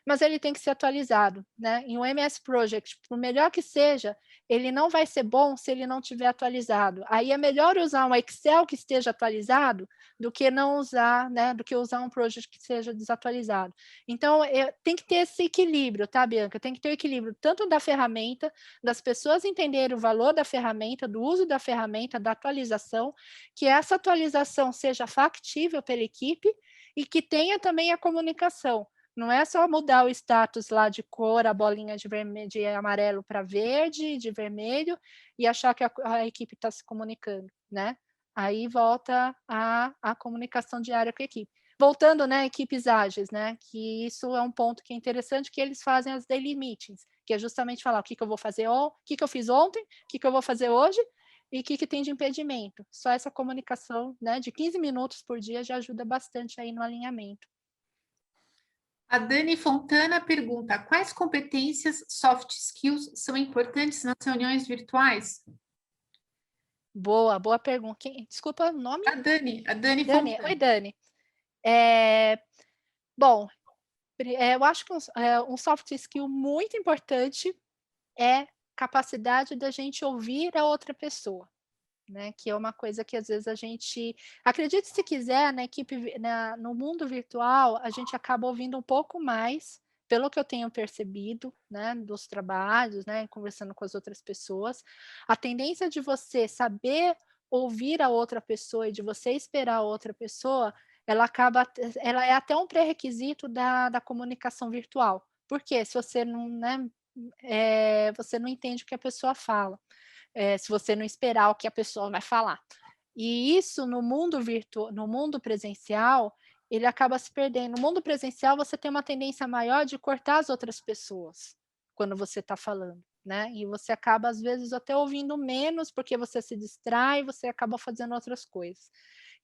mas ele tem que ser atualizado, né. E um MS Project, por melhor que seja, ele não vai ser bom se ele não tiver atualizado. Aí é melhor usar um Excel que esteja atualizado, do que não usar, né, do que usar um project que seja desatualizado. Então, tem que ter esse equilíbrio, tá, Bianca? Tem que ter o equilíbrio tanto da ferramenta, das pessoas entenderem o valor da ferramenta, do uso da ferramenta, da atualização, que essa atualização seja factível pela equipe e que tenha também a comunicação. Não é só mudar o status lá de cor, a bolinha de amarelo para verde, de vermelho, e achar que a equipe está se comunicando, né? Aí volta a comunicação diária com a equipe. Voltando, né, equipes ágeis, né, que isso é um ponto que é interessante, que eles fazem as daily meetings, que é justamente falar o que que eu vou fazer, o que que eu fiz ontem, o que que eu vou fazer hoje e o que que tem de impedimento. Só essa comunicação, né, de 15 minutos por dia já ajuda bastante aí no alinhamento. A Dani Fontana pergunta: quais competências, soft skills, são importantes nas reuniões virtuais? Boa, boa pergunta. Desculpa o nome? A Dani Dani. Fontana. Oi, Dani. Eh, bom, eu acho que um soft skill muito importante é capacidade da gente ouvir a outra pessoa, né, que é uma coisa que às vezes a gente, acredite se quiser, na equipe no mundo virtual, a gente acaba ouvindo um pouco mais, pelo que eu tenho percebido, né, dos trabalhos, né, conversando com as outras pessoas, a tendência de você saber ouvir a outra pessoa e de você esperar a outra pessoa, ela é até um pré-requisito da comunicação virtual. Porque se você não, né, você não entende o que a pessoa fala, se você não esperar o que a pessoa vai falar. E isso no mundo presencial, ele acaba se perdendo. No mundo presencial, você tem uma tendência maior de cortar as outras pessoas, quando você está falando, né, e você acaba, às vezes, até ouvindo menos, porque você se distrai, você acaba fazendo outras coisas.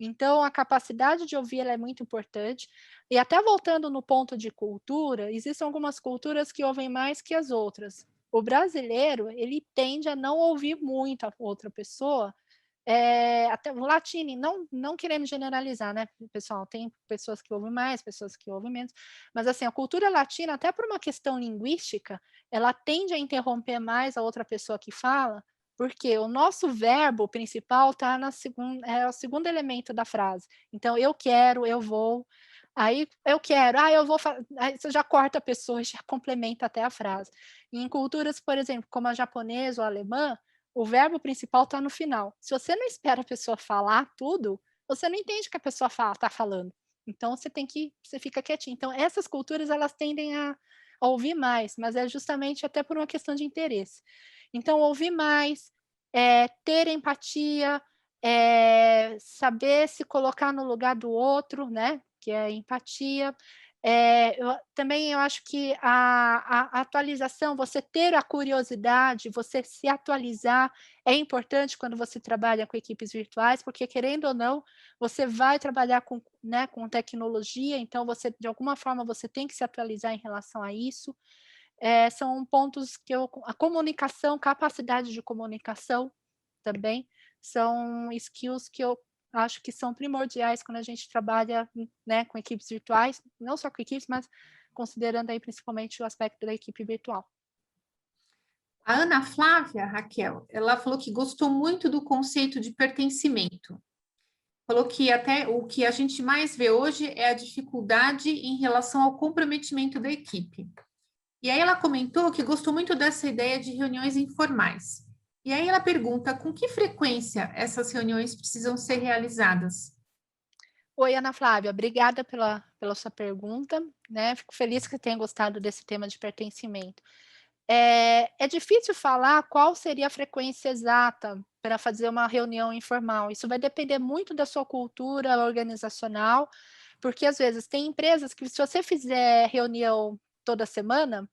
Então, a capacidade de ouvir ela é muito importante. E até voltando no ponto de cultura, existem algumas culturas que ouvem mais que as outras. O brasileiro, ele tende a não ouvir muito a outra pessoa, até o latino, não querendo generalizar, né, pessoal, tem pessoas que ouvem mais, pessoas que ouvem menos, mas assim, a cultura latina, até por uma questão linguística, ela tende a interromper mais a outra pessoa que fala, porque o nosso verbo principal está é o segundo elemento da frase. Então, eu quero, eu vou, aí eu quero, eu vou, aí você já corta a pessoa e já complementa até a frase. E em culturas, por exemplo, como a japonesa ou a alemã, o verbo principal está no final. Se você não espera a pessoa falar tudo, você não entende o que a pessoa está falando. Então, você fica quietinho. Então, essas culturas, elas tendem a ouvir mais, mas é justamente até por uma questão de interesse. Então, ouvir mais, ter empatia, saber se colocar no lugar do outro, né? Que é a empatia. Também eu acho que a atualização, você ter a curiosidade, você se atualizar, é importante quando você trabalha com equipes virtuais, porque querendo ou não, você vai trabalhar com, né, com tecnologia, então você, de alguma forma, você tem que se atualizar em relação a isso. São pontos que a comunicação, capacidade de comunicação também, são skills que eu acho que são primordiais quando a gente trabalha, né, com equipes virtuais, não só com equipes, mas considerando aí principalmente o aspecto da equipe virtual. A Ana Flávia, Raquel, ela falou que gostou muito do conceito de pertencimento. Falou que até o que a gente mais vê hoje é a dificuldade em relação ao comprometimento da equipe. E aí ela comentou que gostou muito dessa ideia de reuniões informais. E aí ela pergunta com que frequência essas reuniões precisam ser realizadas? Oi, Ana Flávia, obrigada pela sua pergunta, né? Fico feliz que você tenha gostado desse tema de pertencimento. É difícil falar qual seria a frequência exata para fazer uma reunião informal. Isso vai depender muito da sua cultura organizacional, porque às vezes tem empresas que, se você fizer reunião toda semana,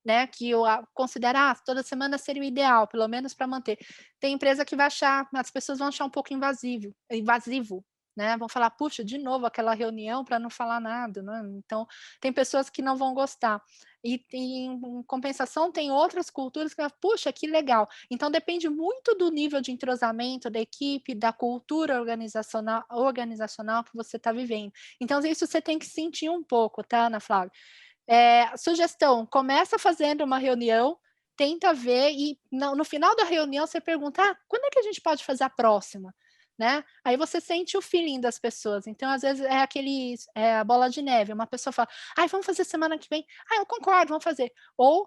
né, que eu considerar toda semana seria o ideal, pelo menos para manter. Tem empresa que vai achar, as pessoas vão achar um pouco invasivo, né? Vão falar, puxa, de novo aquela reunião para não falar nada, né? Então, tem pessoas que não vão gostar. E em compensação, tem outras culturas que, puxa, que legal. Então, depende muito do nível de entrosamento da equipe, da cultura organizacional que você está vivendo. Então, isso você tem que sentir um pouco, tá, Ana Flávia? Sugestão, começa fazendo uma reunião, tenta ver e no final da reunião você pergunta, quando é que a gente pode fazer a próxima? Né? Aí você sente o feeling das pessoas. Então, às vezes, a bola de neve. Uma pessoa fala, vamos fazer semana que vem. Eu concordo, vamos fazer. Ou,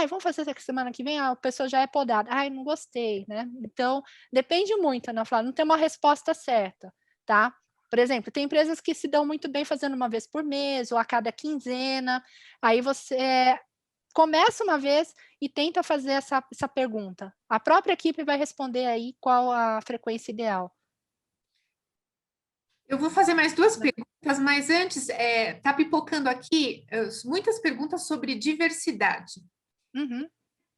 vamos fazer semana que vem, a pessoa já é podada. Não gostei, né? Então, depende muito, Ana Flávia, não tem uma resposta certa, tá? Por exemplo, tem empresas que se dão muito bem fazendo uma vez por mês ou a cada quinzena. Aí você começa uma vez e tenta fazer essa pergunta. A própria equipe vai responder aí qual a frequência ideal. Eu vou fazer mais duas perguntas, mas antes, está pipocando aqui muitas perguntas sobre diversidade. Uhum.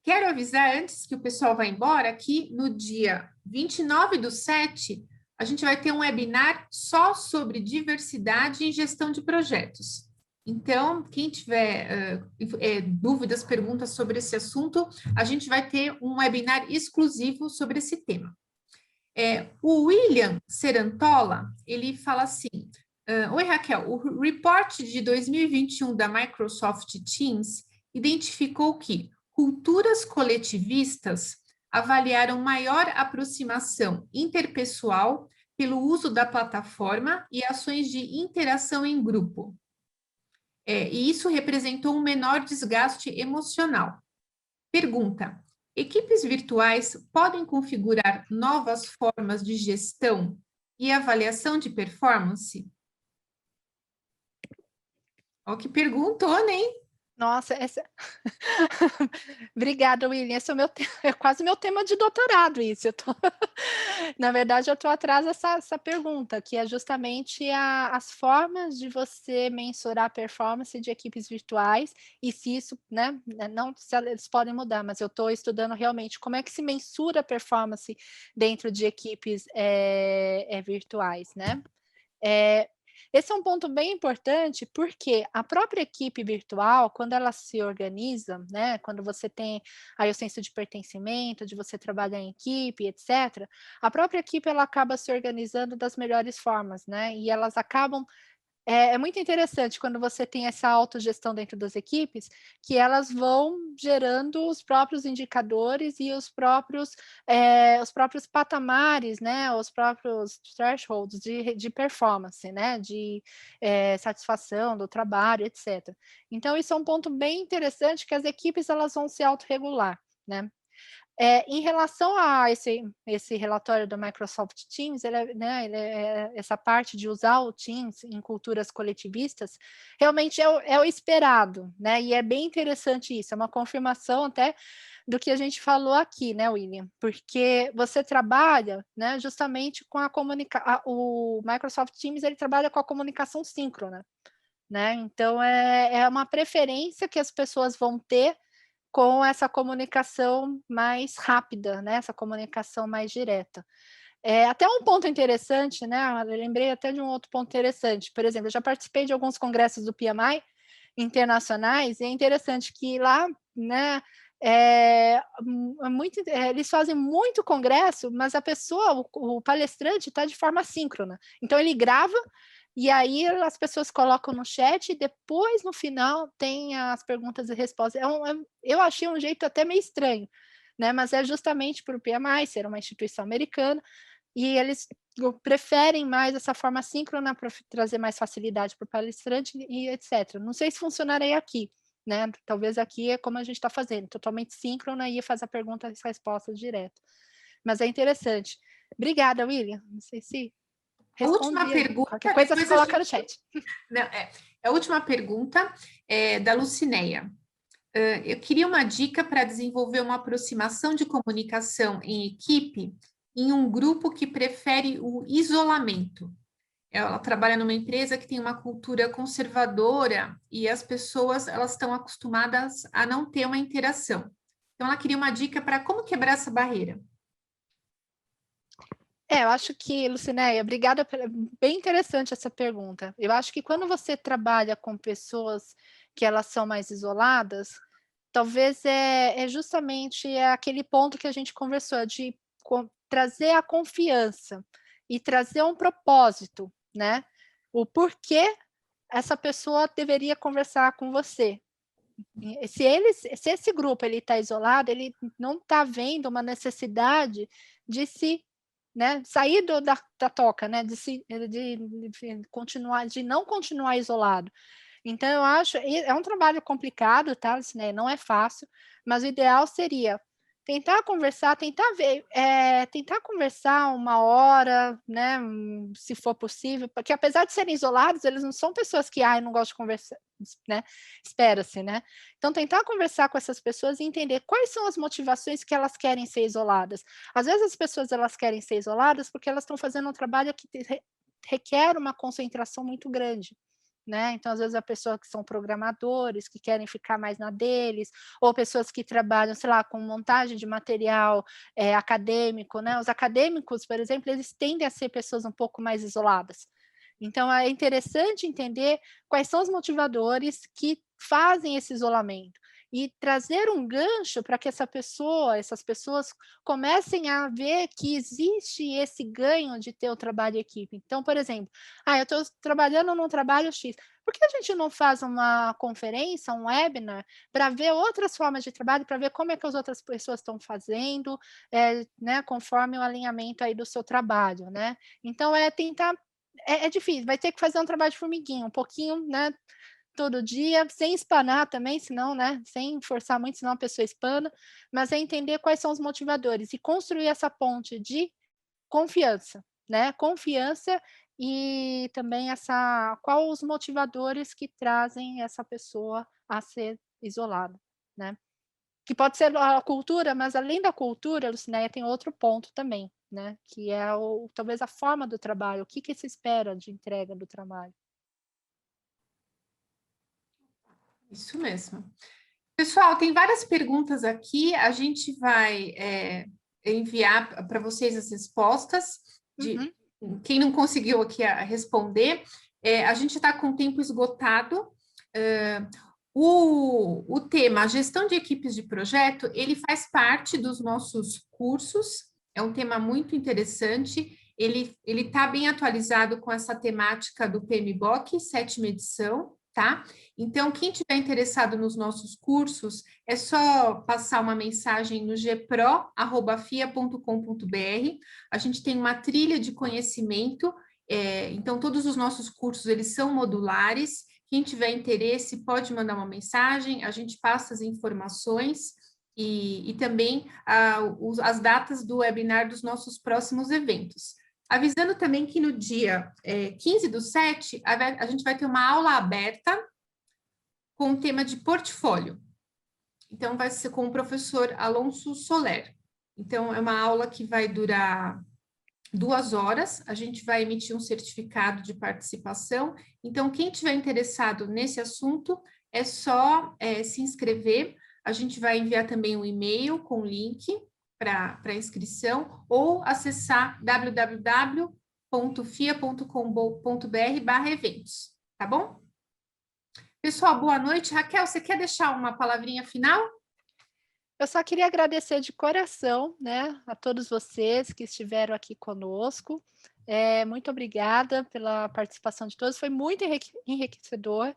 Quero avisar, antes que o pessoal vá embora, que no dia 29/7, a gente vai ter um webinar só sobre diversidade em gestão de projetos. Então, quem tiver dúvidas, perguntas sobre esse assunto, a gente vai ter um webinar exclusivo sobre esse tema. O William Serantola, ele fala assim, oi Raquel, o report de 2021 da Microsoft Teams identificou que culturas coletivistas avaliaram maior aproximação interpessoal pelo uso da plataforma e ações de interação em grupo. E isso representou um menor desgaste emocional. Pergunta: equipes virtuais podem configurar novas formas de gestão e avaliação de performance? Ó, que perguntou, né? Nossa, essa obrigada, William, esse é o meu é quase meu tema de doutorado isso, eu tô na verdade eu estou atrás dessa pergunta, que é justamente as formas de você mensurar a performance de equipes virtuais, e se isso, né, não se eles podem mudar, mas eu estou estudando realmente como é que se mensura a performance dentro de equipes, virtuais, né. Eh, esse é um ponto bem importante, porque a própria equipe virtual, quando ela se organiza, né, quando você tem aí o senso de pertencimento, de você trabalhar em equipe, etc., a própria equipe ela acaba se organizando das melhores formas, né, e elas acabam é muito interessante quando você tem essa autogestão dentro das equipes, que elas vão gerando os próprios indicadores e os próprios patamares, né, os próprios thresholds de performance, né, de, satisfação do trabalho, etcétera. Então isso é um ponto bem interessante que as equipes elas vão se autorregular, né. Em relação a esse relatório do Microsoft Teams, essa parte de usar o Teams em culturas coletivistas, realmente é o esperado, né, e é bem interessante isso, é uma confirmação até do que a gente falou aqui, né, William, porque você trabalha, né, justamente com o Microsoft Teams ele trabalha com a comunicação síncrona, né, então é uma preferência que as pessoas vão ter com essa comunicação mais rápida, né, essa comunicação mais direta. Até um ponto interessante, né, eu lembrei até de um outro ponto interessante, por exemplo, eu já participei de alguns congressos do PMI internacionais, e é interessante que lá, né, eles fazem muito congresso, mas a pessoa, o palestrante está de forma síncrona. Então ele grava e aí as pessoas colocam no chat e depois no final tem as perguntas e respostas. Eu achei um jeito até meio estranho, né? Mas é justamente para o PMI ser uma instituição americana e eles preferem mais essa forma síncrona para trazer mais facilidade para o palestrante e etc. Não sei se funcionaria aqui, né? Talvez aqui é como a gente está fazendo, totalmente síncrona e faz a pergunta e as respostas direto. Mas é interessante. Obrigada, William. Não sei se A última respondi aí. pergunta, Qualquer coisa você depois a coloca no gente... chat. Não, a última pergunta é da Lucineia. Eu queria uma dica para desenvolver uma aproximação de comunicação em equipe em um grupo que prefere o isolamento. Ela trabalha numa empresa que tem uma cultura conservadora e as pessoas elas estão acostumadas a não ter uma interação. Então, ela queria uma dica para como quebrar essa barreira. Eu acho que, Lucinéia, obrigada, bem interessante essa pergunta. Eu acho que quando você trabalha com pessoas que elas são mais isoladas, talvez justamente aquele ponto que a gente conversou, de trazer a confiança e trazer um propósito, né? O porquê essa pessoa deveria conversar com você. Se esse grupo ele está isolado, ele não está vendo uma necessidade de se, né, sair da toca, né, de continuar, de não continuar isolado. Então eu acho, é um trabalho complicado, tá, né, não é fácil, mas o ideal seria tentar conversar, tentar conversar 1 hora, né, se for possível, porque apesar de serem isolados, eles não são pessoas que, eu não gosto de conversar, né, espera-se, né. Então tentar conversar com essas pessoas e entender quais são as motivações que elas querem ser isoladas. Às vezes as pessoas elas querem ser isoladas porque elas estão fazendo um trabalho que requer uma concentração muito grande, né, então às vezes a pessoa que são programadores, que querem ficar mais na deles, ou pessoas que trabalham, sei lá, com montagem de material, acadêmico, né, os acadêmicos, por exemplo, eles tendem a ser pessoas um pouco mais isoladas. Então é interessante entender quais são os motivadores que fazem esse isolamento e trazer um gancho para que essas pessoas comecem a ver que existe esse ganho de ter o trabalho em equipe. Então, por exemplo, eu estou trabalhando num trabalho X, por que a gente não faz uma conferência, um webinar, para ver outras formas de trabalho, para ver como é que as outras pessoas estão fazendo, né, conforme o alinhamento aí do seu trabalho, né? Então, tentar é difícil, vai ter que fazer um trabalho de formiguinha, um pouquinho, né, todo dia, sem espanar também, senão, né, sem forçar muito, senão a pessoa espana, mas é entender quais são os motivadores e construir essa ponte de confiança, né, confiança e também qual os motivadores que trazem essa pessoa a ser isolado, né? Que pode ser a cultura, mas além da cultura, Lucinéia, tem outro ponto também, né? Que é talvez a forma do trabalho, o que se espera de entrega do trabalho. Isso mesmo. Pessoal, tem várias perguntas aqui, a gente vai enviar para vocês as respostas de quem não conseguiu aqui responder. A gente está com o tempo esgotado. O tema, a gestão de equipes de projeto, ele faz parte dos nossos cursos, é um tema muito interessante, ele está bem atualizado com essa temática do PMBOK, 7ª edição, tá? Então, quem tiver interessado nos nossos cursos, é só passar uma mensagem no gpro@fia.com.br. A gente tem uma trilha de conhecimento, então todos os nossos cursos, eles são modulares. Quem tiver interesse pode mandar uma mensagem, a gente passa as informações e também as datas do webinar dos nossos próximos eventos. Avisando também que no dia 15/7, a gente vai ter uma aula aberta com o tema de portfólio. Então, vai ser com o professor Alonso Soler. Então, é uma aula que vai durar 2 horas, a gente vai emitir um certificado de participação. Então, quem tiver interessado nesse assunto, é só se inscrever. A gente vai enviar também um e-mail com link para inscrição, ou acessar www.fia.com.br/eventos, tá bom? Pessoal, boa noite. Raquel, você quer deixar uma palavrinha final? Eu só queria agradecer de coração, né, a todos vocês que estiveram aqui conosco. Muito obrigada pela participação de todos, foi muito enriquecedor.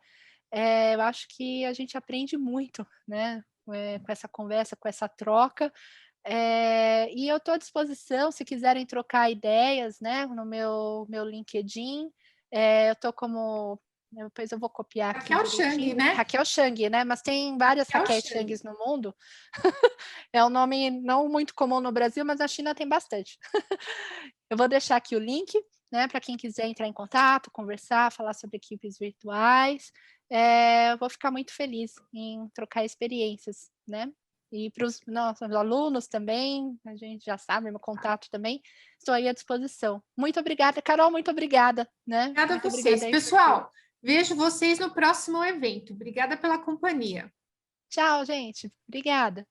Eu acho que a gente aprende muito, né, com essa conversa, com essa troca. E eu estou à disposição, se quiserem trocar ideias, né, no meu LinkedIn. Eu estou como... Depois eu vou copiar aqui Raquel Chang, né? Raquel Chang, né? Mas tem várias Raquel Changs no mundo. É um nome não muito comum no Brasil, mas na China tem bastante. Eu vou deixar aqui o link, né, para quem quiser entrar em contato, conversar, falar sobre equipes virtuais. Eu vou ficar muito feliz em trocar experiências, né? E para os nossos alunos também, a gente já sabe, meu contato também, estou aí à disposição. Muito obrigada, Carol, muito obrigada, né? Obrigada a vocês. Pessoal, vejo vocês no próximo evento. Obrigada pela companhia. Tchau, gente. Obrigada.